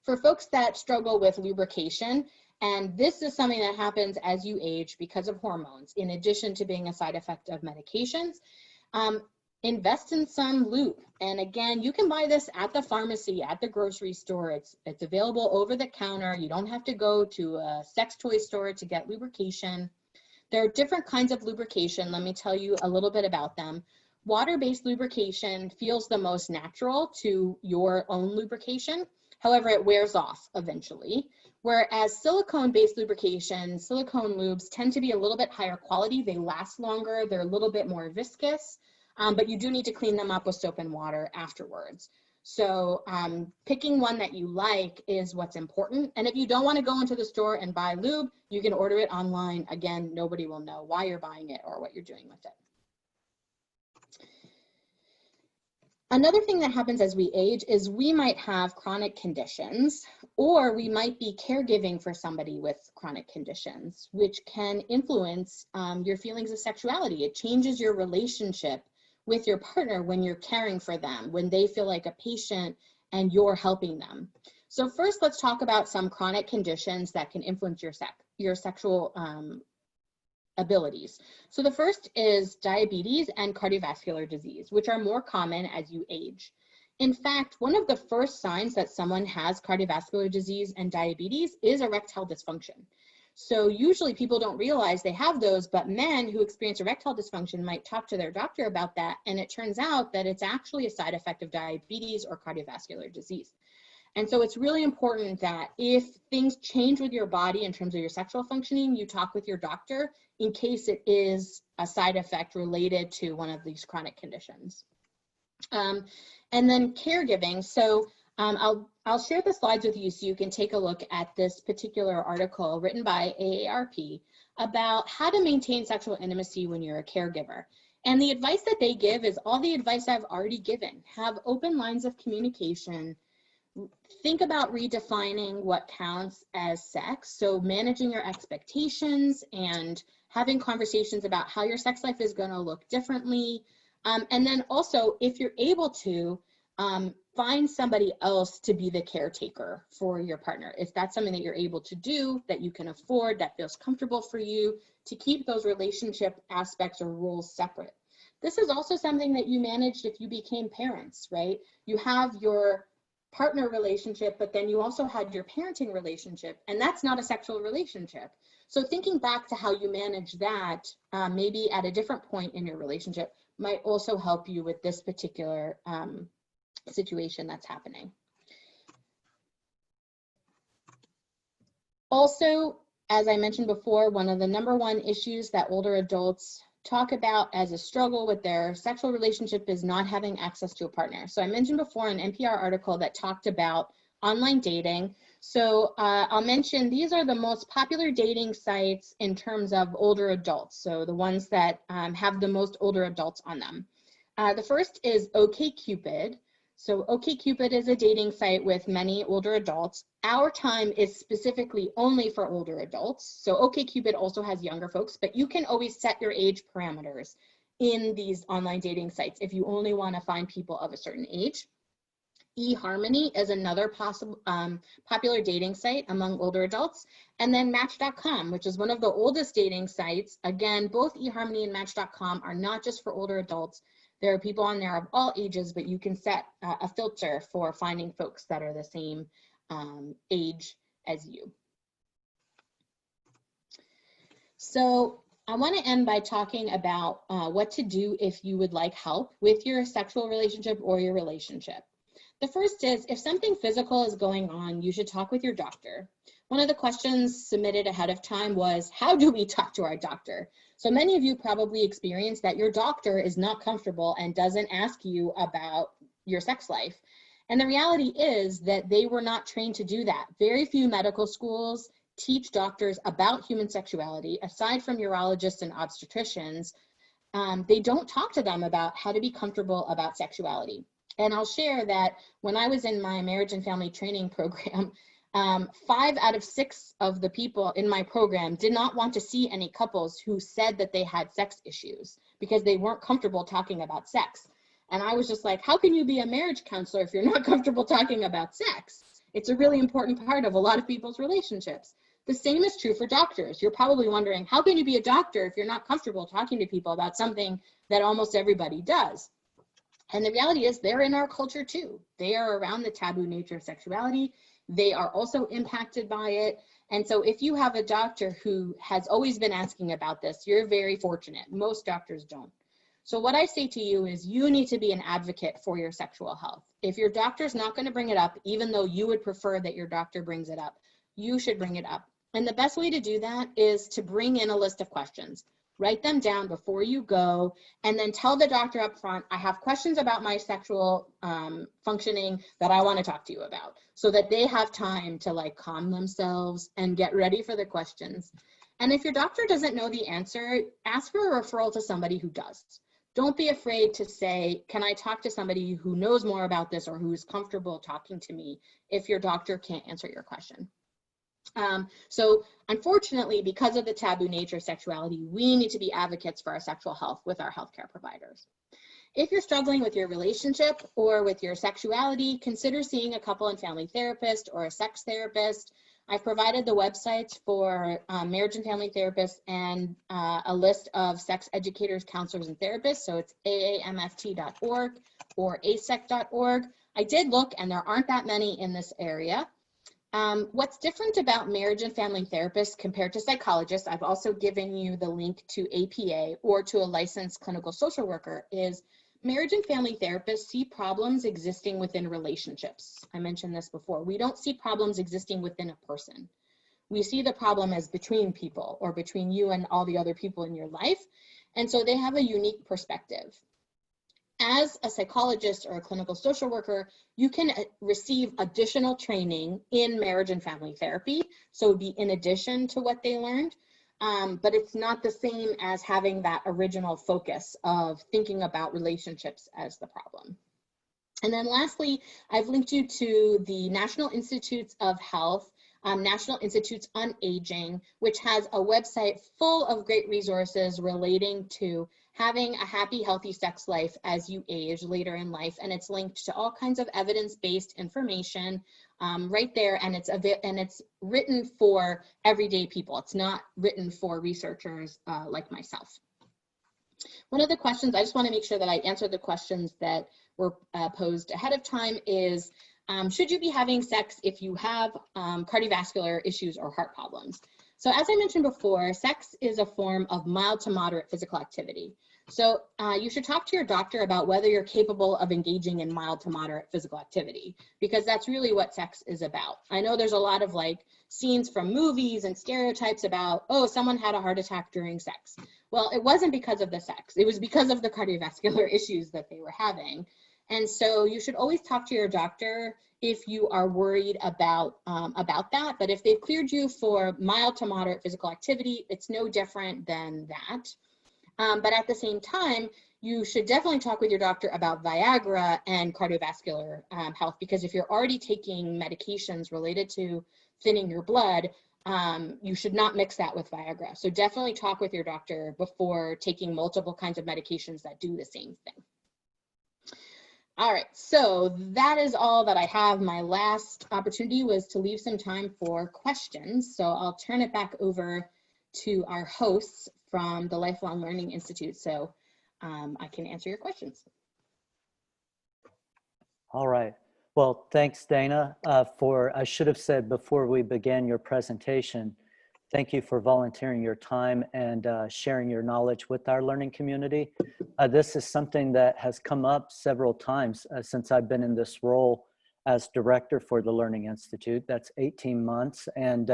For folks that struggle with lubrication, and this is something that happens as you age because of hormones, in addition to being a side effect of medications, invest in some lube. And again, you can buy this at the pharmacy, at the grocery store. It's available over the counter. You don't have to go to a sex toy store to get lubrication. There are different kinds of lubrication. Let me tell you a little bit about them. Water-based lubrication feels the most natural to your own lubrication. However, it wears off eventually. Whereas silicone-based lubrication, silicone lubes tend to be a little bit higher quality. They last longer. They're a little bit more viscous, but you do need to clean them up with soap and water afterwards. So picking one that you like is what's important. And if you don't want to go into the store and buy lube, you can order it online. Again, nobody will know why you're buying it or what you're doing with it. Another thing that happens as we age is we might have chronic conditions, or we might be caregiving for somebody with chronic conditions, which can influence your feelings of sexuality. It changes your relationship with your partner when you're caring for them, when they feel like a patient and you're helping them. So first, let's talk about some chronic conditions that can influence your sexual abilities. So the first is diabetes and cardiovascular disease, which are more common as you age. In fact, one of the first signs that someone has cardiovascular disease and diabetes is erectile dysfunction. So usually people don't realize they have those, but men who experience erectile dysfunction might talk to their doctor about that, and it turns out that it's actually a side effect of diabetes or cardiovascular disease. And so it's really important that if things change with your body in terms of your sexual functioning, you talk with your doctor in case it is a side effect related to one of these chronic conditions. And then caregiving. So I'll share the slides with you so you can take a look at this particular article written by AARP about how to maintain sexual intimacy when you're a caregiver. And the advice that they give is all the advice I've already given. Have open lines of communication. Think about redefining what counts as sex. So managing your expectations and having conversations about how your sex life is going to look differently. And then also, if you're able to, find somebody else to be the caretaker for your partner. If that's something that you're able to do, that you can afford, that feels comfortable for you, to keep those relationship aspects or roles separate. This is also something that you managed if you became parents, right? You have your partner relationship, but then you also had your parenting relationship, and that's not a sexual relationship. So thinking back to how you manage that, maybe at a different point in your relationship, might also help you with this particular situation that's happening. Also, as I mentioned before, one of the #1 issues that older adults talk about as a struggle with their sexual relationship is not having access to a partner. So I mentioned before an NPR article that talked about online dating. So I'll mention these are the most popular dating sites in terms of older adults. So the ones that have the most older adults on them. The first is OkCupid. So OkCupid is a dating site with many older adults. Our time is specifically only for older adults. So OkCupid also has younger folks, but you can always set your age parameters in these online dating sites if you only want to find people of a certain age. eHarmony is another popular dating site among older adults. And then Match.com, which is one of the oldest dating sites. Again, both eHarmony and Match.com are not just for older adults. There are people on there of all ages, but you can set a filter for finding folks that are the same age as you. So I want to end by talking about what to do if you would like help with your sexual relationship or your relationship. The first is, if something physical is going on, you should talk with your doctor. One of the questions submitted ahead of time was, how do we talk to our doctor? So many of you probably experienced that your doctor is not comfortable and doesn't ask you about your sex life. And the reality is that they were not trained to do that. Very few medical schools teach doctors about human sexuality. Aside from urologists and obstetricians, they don't talk to them about how to be comfortable about sexuality. And I'll share that when I was in my marriage and family training program, 5 out of 6 of the people in my program did not want to see any couples who said that they had sex issues because they weren't comfortable talking about sex. And I was just like, how can you be a marriage counselor if you're not comfortable talking about sex? It's a really important part of a lot of people's relationships. The same is true for doctors. You're probably wondering, how can you be a doctor if you're not comfortable talking to people about something that almost everybody does? And the reality is they're in our culture too. They are around the taboo nature of sexuality. They are also impacted by it. And so if you have a doctor who has always been asking about this, you're very fortunate. Most doctors don't. So what I say to you is you need to be an advocate for your sexual health. If your doctor's not going to bring it up, even though you would prefer that your doctor brings it up, you should bring it up. And the best way to do that is to bring in a list of questions. Write them down before you go, and then tell the doctor up front, I have questions about my sexual functioning that I want to talk to you about, so that they have time to like calm themselves and get ready for the questions. And if your doctor doesn't know the answer, ask for a referral to somebody who does. Don't be afraid to say, can I talk to somebody who knows more about this or who is comfortable talking to me if your doctor can't answer your question. So unfortunately, because of the taboo nature of sexuality, we need to be advocates for our sexual health with our healthcare providers. If you're struggling with your relationship or with your sexuality, consider seeing a couple and family therapist or a sex therapist. I've provided the websites for marriage and family therapists and a list of sex educators, counselors, and therapists. So it's aamft.org or asec.org. I did look, and there aren't that many in this area. What's different about marriage and family therapists compared to psychologists, I've also given you the link to APA or to a licensed clinical social worker, is marriage and family therapists see problems existing within relationships. I mentioned this before. We don't see problems existing within a person. We see the problem as between people or between you and all the other people in your life. And so they have a unique perspective. As a psychologist or a clinical social worker, you can receive additional training in marriage and family therapy. So it would be in addition to what they learned, but it's not the same as having that original focus of thinking about relationships as the problem. And then lastly, I've linked you to the National Institutes of Health, National Institutes on Aging, which has a website full of great resources relating to having a happy, healthy sex life as you age later in life. And it's linked to all kinds of evidence-based information right there. And it's written for everyday people. It's not written for researchers like myself. One of the questions, I just want to make sure that I answer the questions that were posed ahead of time is, should you be having sex if you have cardiovascular issues or heart problems? So as I mentioned before, sex is a form of mild to moderate physical activity. So you should talk to your doctor about whether you're capable of engaging in mild to moderate physical activity, because that's really what sex is about. I know there's a lot of like scenes from movies and stereotypes about, oh, someone had a heart attack during sex. Well, it wasn't because of the sex. It was because of the cardiovascular issues that they were having. And so you should always talk to your doctor if you are worried about that. But if they've cleared you for mild to moderate physical activity, it's no different than that. But at the same time, you should definitely talk with your doctor about Viagra and cardiovascular health, because if you're already taking medications related to thinning your blood, you should not mix that with Viagra. So definitely talk with your doctor before taking multiple kinds of medications that do the same thing. All right, so that is all that I have. My last opportunity was to leave some time for questions. So I'll turn it back over to our hosts from the Lifelong Learning Institute so I can answer your questions. All right. Well, thanks, Dayna. I should have said before we began your presentation, thank you for volunteering your time and sharing your knowledge with our learning community. This is something that has come up several times since I've been in this role as director for the Learning Institute. That's 18 months. And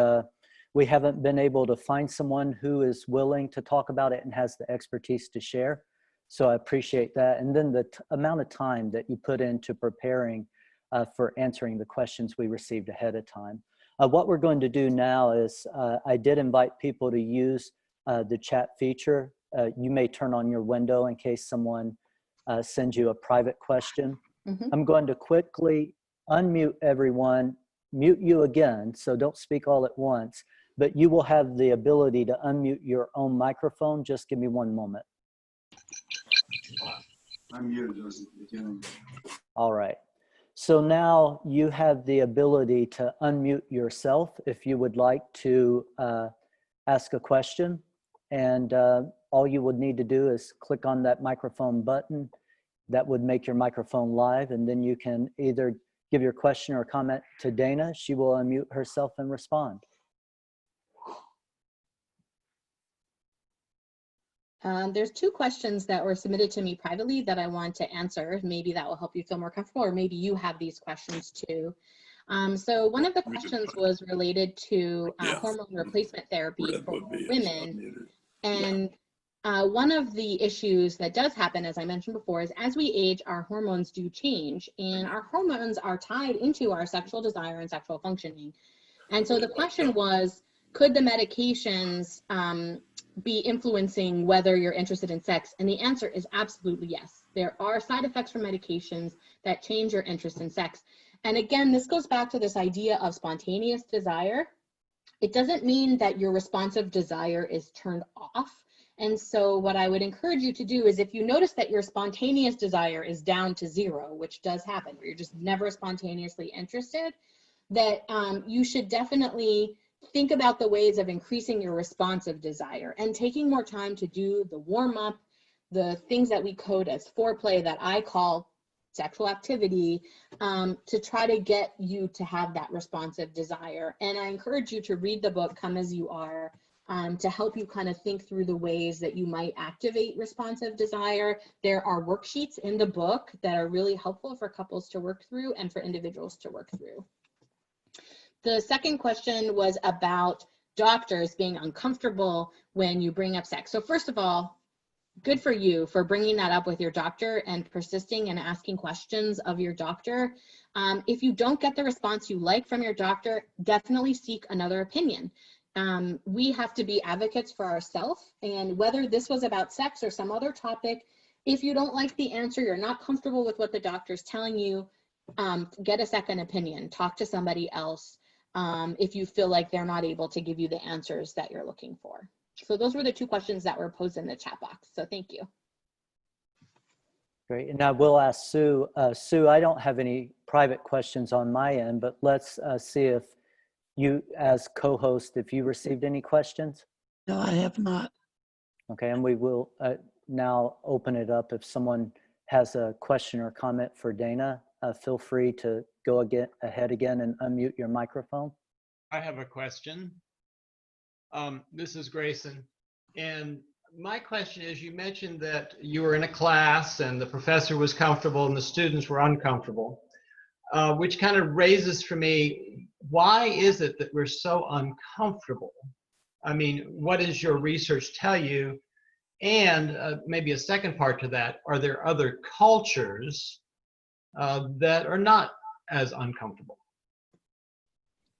we haven't been able to find someone who is willing to talk about it and has the expertise to share. So I appreciate that. And then the amount of time that you put into preparing for answering the questions we received ahead of time. What we're going to do now is I did invite people to use the chat feature. You may turn on your window in case someone sends you a private question. Mm-hmm. I'm going to quickly unmute everyone, mute you again, so don't speak all at once, but you will have the ability to unmute your own microphone. Just give me one moment. I'm muted as the beginning. All right. So now you have the ability to unmute yourself if you would like to ask a question. And all you would need to do is click on that microphone button. That would make your microphone live. And then you can either give your question or comment to Dayna. She will unmute herself and respond. There's two questions that were submitted to me privately that I want to answer. Maybe that will help you feel more comfortable, or maybe you have these questions too. So one of the questions was related to hormone replacement therapy for women. And one of the issues that does happen, as I mentioned before, is as we age, our hormones do change, and our hormones are tied into our sexual desire and sexual functioning. And so the question was, could the medications be influencing whether you're interested in sex? And the answer is absolutely yes. There are side effects from medications that change your interest in sex. And again, this goes back to this idea of spontaneous desire. It doesn't mean that your responsive desire is turned off And so what I would encourage you to do is, if you notice that your spontaneous desire is down to 0, which does happen, where you're just never spontaneously interested, that you should definitely think about the ways of increasing your responsive desire and taking more time to do the warm up, the things that we code as foreplay that I call sexual activity, to try to get you to have that responsive desire. And I encourage you to read the book, Come As You Are, to help you kind of think through the ways that you might activate responsive desire. There are worksheets in the book that are really helpful for couples to work through and for individuals to work through. The second question was about doctors being uncomfortable when you bring up sex. So first of all, good for you for bringing that up with your doctor and persisting and asking questions of your doctor. If you don't get the response you like from your doctor, definitely seek another opinion. We have to be advocates for ourselves, and whether this was about sex or some other topic, if you don't like the answer, you're not comfortable with what the doctor's telling you, get a second opinion, talk to somebody else if you feel like they're not able to give you the answers that you're looking for. So those were the 2 questions that were posed in the chat box. So thank you. Great. And I will ask Sue. Sue, I don't have any private questions on my end, but let's see if you, as co-host, if you received any questions. No, I have not. Okay, and we will now open it up. If someone has a question or comment for Dayna, feel free to go ahead again and unmute your microphone. I have a question. This is Grayson. And my question is, you mentioned that you were in a class and the professor was comfortable and the students were uncomfortable, which kind of raises for me, why is it that we're so uncomfortable? I mean, what does your research tell you? And maybe a second part to that, are there other cultures that are not as uncomfortable?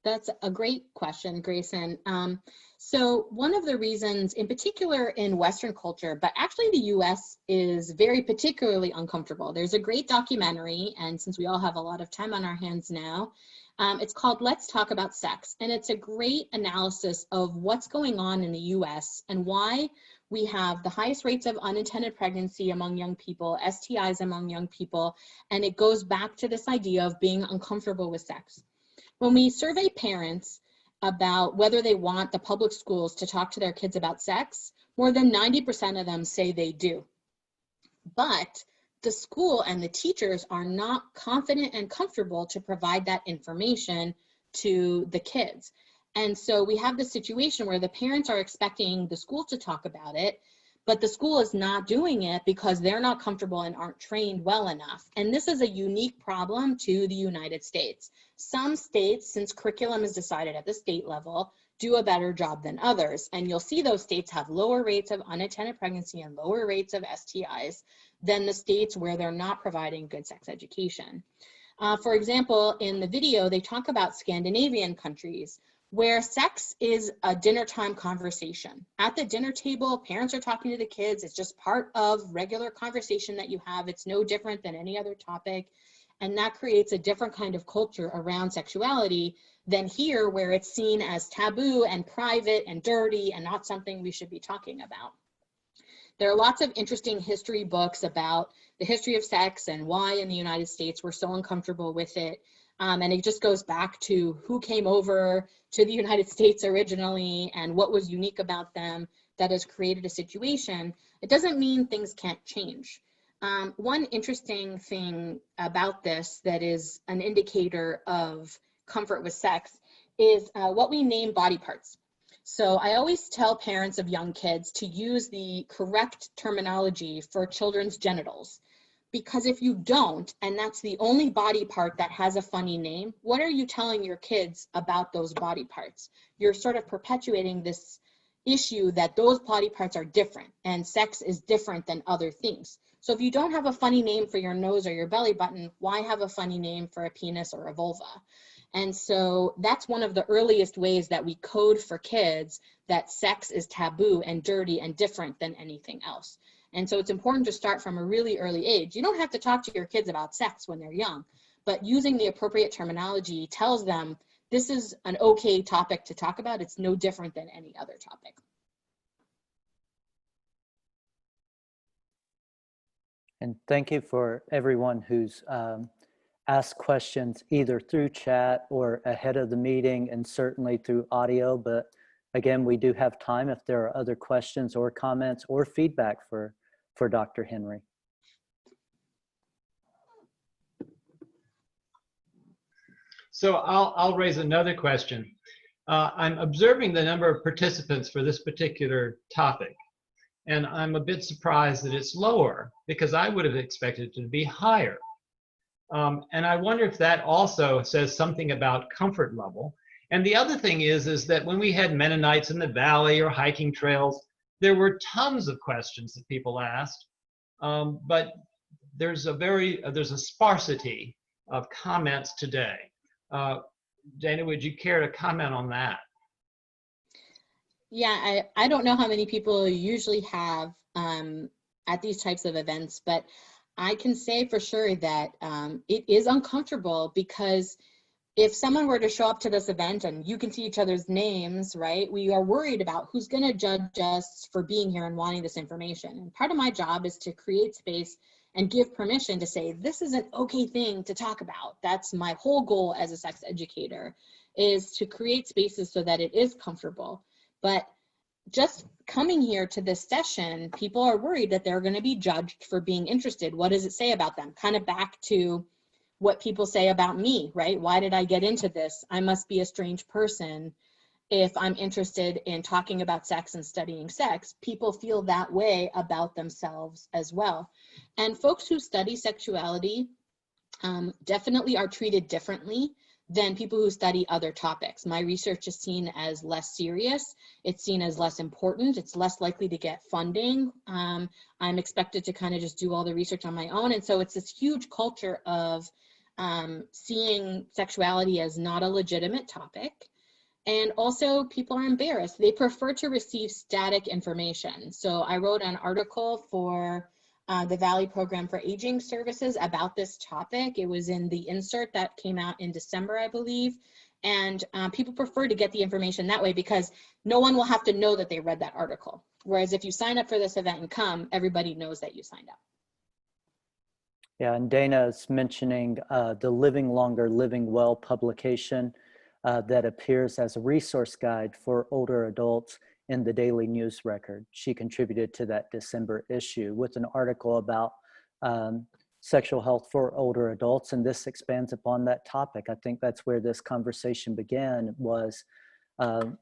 That's a great question, Grayson. So one of the reasons, in particular in Western culture, but actually the US is very particularly uncomfortable. There's a great documentary, and since we all have a lot of time on our hands now, it's called Let's Talk About Sex. And it's a great analysis of what's going on in the US and why we have the highest rates of unintended pregnancy among young people, STIs among young people, and it goes back to this idea of being uncomfortable with sex. When we survey parents about whether they want the public schools to talk to their kids about sex, more than 90% of them say they do. But the school and the teachers are not confident and comfortable to provide that information to the kids. And so we have this situation where the parents are expecting the school to talk about it, but the school is not doing it because they're not comfortable and aren't trained well enough. And this is a unique problem to the United States. Some states, since curriculum is decided at the state level, do a better job than others. And you'll see those states have lower rates of unintended pregnancy and lower rates of STIs than the states where they're not providing good sex education. For example, in the video, they talk about Scandinavian countries where sex is a dinner time conversation. At the dinner table, parents are talking to the kids. It's just part of regular conversation that you have. It's no different than any other topic. And that creates a different kind of culture around sexuality than here, where it's seen as taboo and private and dirty and not something we should be talking about. There are lots of interesting history books about the history of sex and why in the United States we're so uncomfortable with it. And it just goes back to who came over to the United States originally and what was unique about them that has created a situation. It doesn't mean things can't change. One interesting thing about this that is an indicator of comfort with sex is what we name body parts. So I always tell parents of young kids to use the correct terminology for children's genitals. Because if you don't, and that's the only body part that has a funny name, what are you telling your kids about those body parts? You're sort of perpetuating this issue that those body parts are different and sex is different than other things. So if you don't have a funny name for your nose or your belly button, why have a funny name for a penis or a vulva? And so that's one of the earliest ways that we code for kids that sex is taboo and dirty and different than anything else. And so it's important to start from a really early age. You don't have to talk to your kids about sex when they're young, but using the appropriate terminology tells them this is an okay topic to talk about. It's no different than any other topic. And thank you for everyone who's asked questions either through chat or ahead of the meeting, and certainly through audio. But again, we do have time if there are other questions or comments or feedback for Dr. Henry. So I'll raise another question. I'm observing the number of participants for this particular topic, and I'm a bit surprised that it's lower because I would have expected it to be higher. And I wonder if that also says something about comfort level. And the other thing is that when we had Mennonites in the valley or hiking trails, there were tons of questions that people asked, but there's a sparsity of comments today. Dayna, would you care to comment on that? Yeah, I don't know how many people you usually have at these types of events, but I can say for sure that it is uncomfortable, because if someone were to show up to this event and you can see each other's names, right, we are worried about who's going to judge us for being here and wanting this information. And part of my job is to create space and give permission to say, this is an okay thing to talk about. That's my whole goal as a sex educator, is to create spaces so that it is comfortable. But just coming here to this session, people are worried that they're going to be judged for being interested. What does it say about them? Kind of back to what people say about me, right? Why did I get into this? I must be a strange person if I'm interested in talking about sex and studying sex. People feel that way about themselves as well. And folks who study sexuality definitely are treated differently than people who study other topics. My research is seen as less serious. It's seen as less important. It's less likely to get funding. I'm expected to kind of just do all the research on my own. And so it's this huge culture of seeing sexuality as not a legitimate topic. And also people are embarrassed. They prefer to receive static information. So I wrote an article for the Valley Program for Aging Services about this topic. It was in the insert that came out in December, I believe. And people prefer to get the information that way because no one will have to know that they read that article. Whereas if you sign up for this event and come, everybody knows that you signed up. Yeah, and Dayna is mentioning the Living Longer, Living Well publication that appears as a resource guide for older adults in the Daily News Record. She contributed to that December issue with an article about sexual health for older adults, and this expands upon that topic. I think that's where this conversation began, was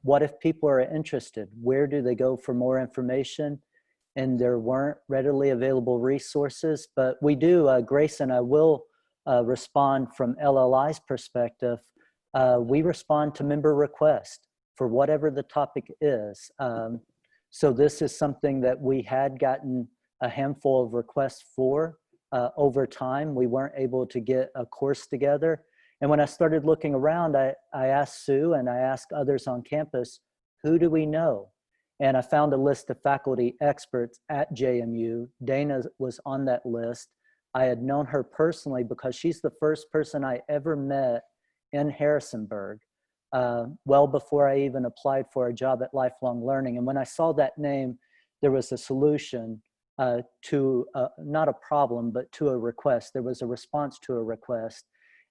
what if people are interested? Where do they go for more information? And there weren't readily available resources, but we do, Grace and I will respond from LLI's perspective. We respond to member requests for whatever the topic is. So this is something that we had gotten a handful of requests for over time. We weren't able to get a course together. And when I started looking around, I asked Sue and I asked others on campus, who do we know? And I found a list of faculty experts at JMU. Dayna was on that list. I had known her personally because she's the first person I ever met in Harrisonburg, well before I even applied for a job at Lifelong Learning. And when I saw that name, there was a solution to, not a problem, but to a request. There was a response to a request.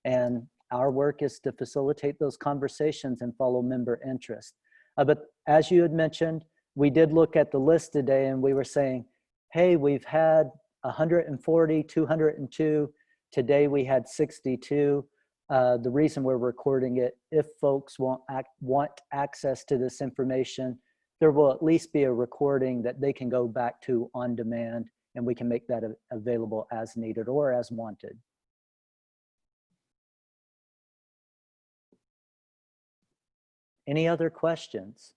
And our work is to facilitate those conversations and follow member interest. But as you had mentioned, we did look at the list today and we were saying, hey, we've had 140, 202. Today we had 62. The reason we're recording it, if folks want access to this information, there will at least be a recording that they can go back to on demand, and we can make that available as needed or as wanted. Any other questions?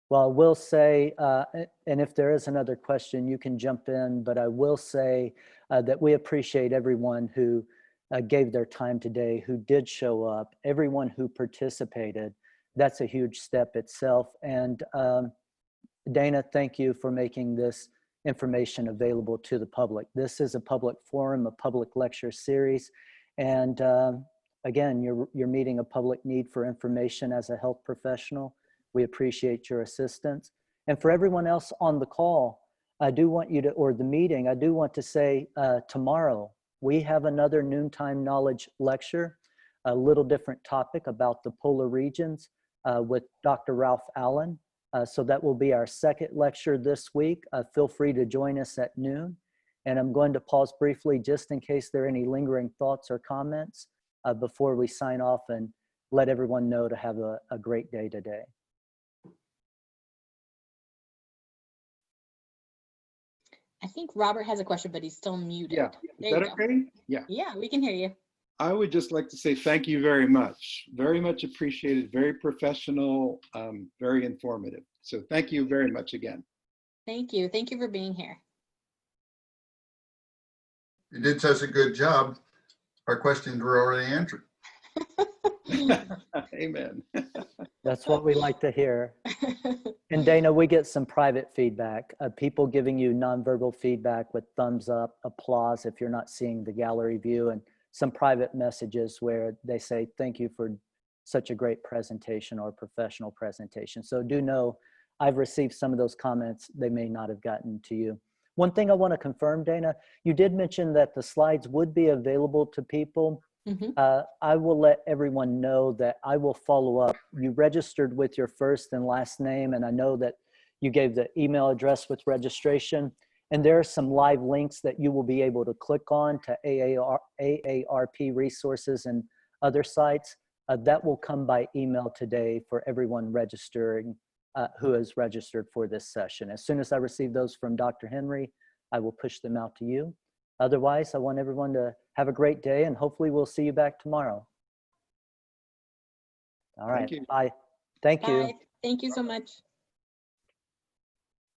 Well, I will say, and if there is another question, you can jump in, but I will say that we appreciate everyone who gave their time today, who did show up, everyone who participated. That's a huge step itself. And Dayna, thank you for making this information available to the public. This is a public forum, a public lecture series. And again, you're meeting a public need for information as a health professional. We appreciate your assistance. And for everyone else on the call, I do want you to, or the meeting, I do want to say tomorrow, we have another Noontime Knowledge lecture, a little different topic about the polar regions with Dr. Ralph Allen. So that will be our second lecture this week. Feel free to join us at noon. And I'm going to pause briefly just in case there are any lingering thoughts or comments before we sign off and let everyone know to have a great day today. I think Robert has a question, but he's still muted. Yeah, is that okay? Yeah. Yeah, we can hear you. I would just like to say thank you very much. Very much appreciated, very professional, very informative. So thank you very much again. Thank you. Thank you for being here. You did such a good job. Our questions were already answered. Amen. That's what we like to hear. And Dayna, we get some private feedback, people giving you nonverbal feedback with thumbs up, applause if you're not seeing the gallery view, and some private messages where they say, thank you for such a great presentation or professional presentation. So do know I've received some of those comments. They may not have gotten to you. One thing I want to confirm, Dayna, you did mention that the slides would be available to people. I will let everyone know that I will follow up. You registered with your first and last name, and I know that you gave the email address with registration. And there are some live links that you will be able to click on to AARP resources and other sites. That will come by email today for everyone registering who has registered for this session. As soon as I receive those from Dr. Henry, I will push them out to you. Otherwise, I want everyone to have a great day, and hopefully we'll see you back tomorrow. All right, Thank you. bye. Thank you. Bye. Thank you so much.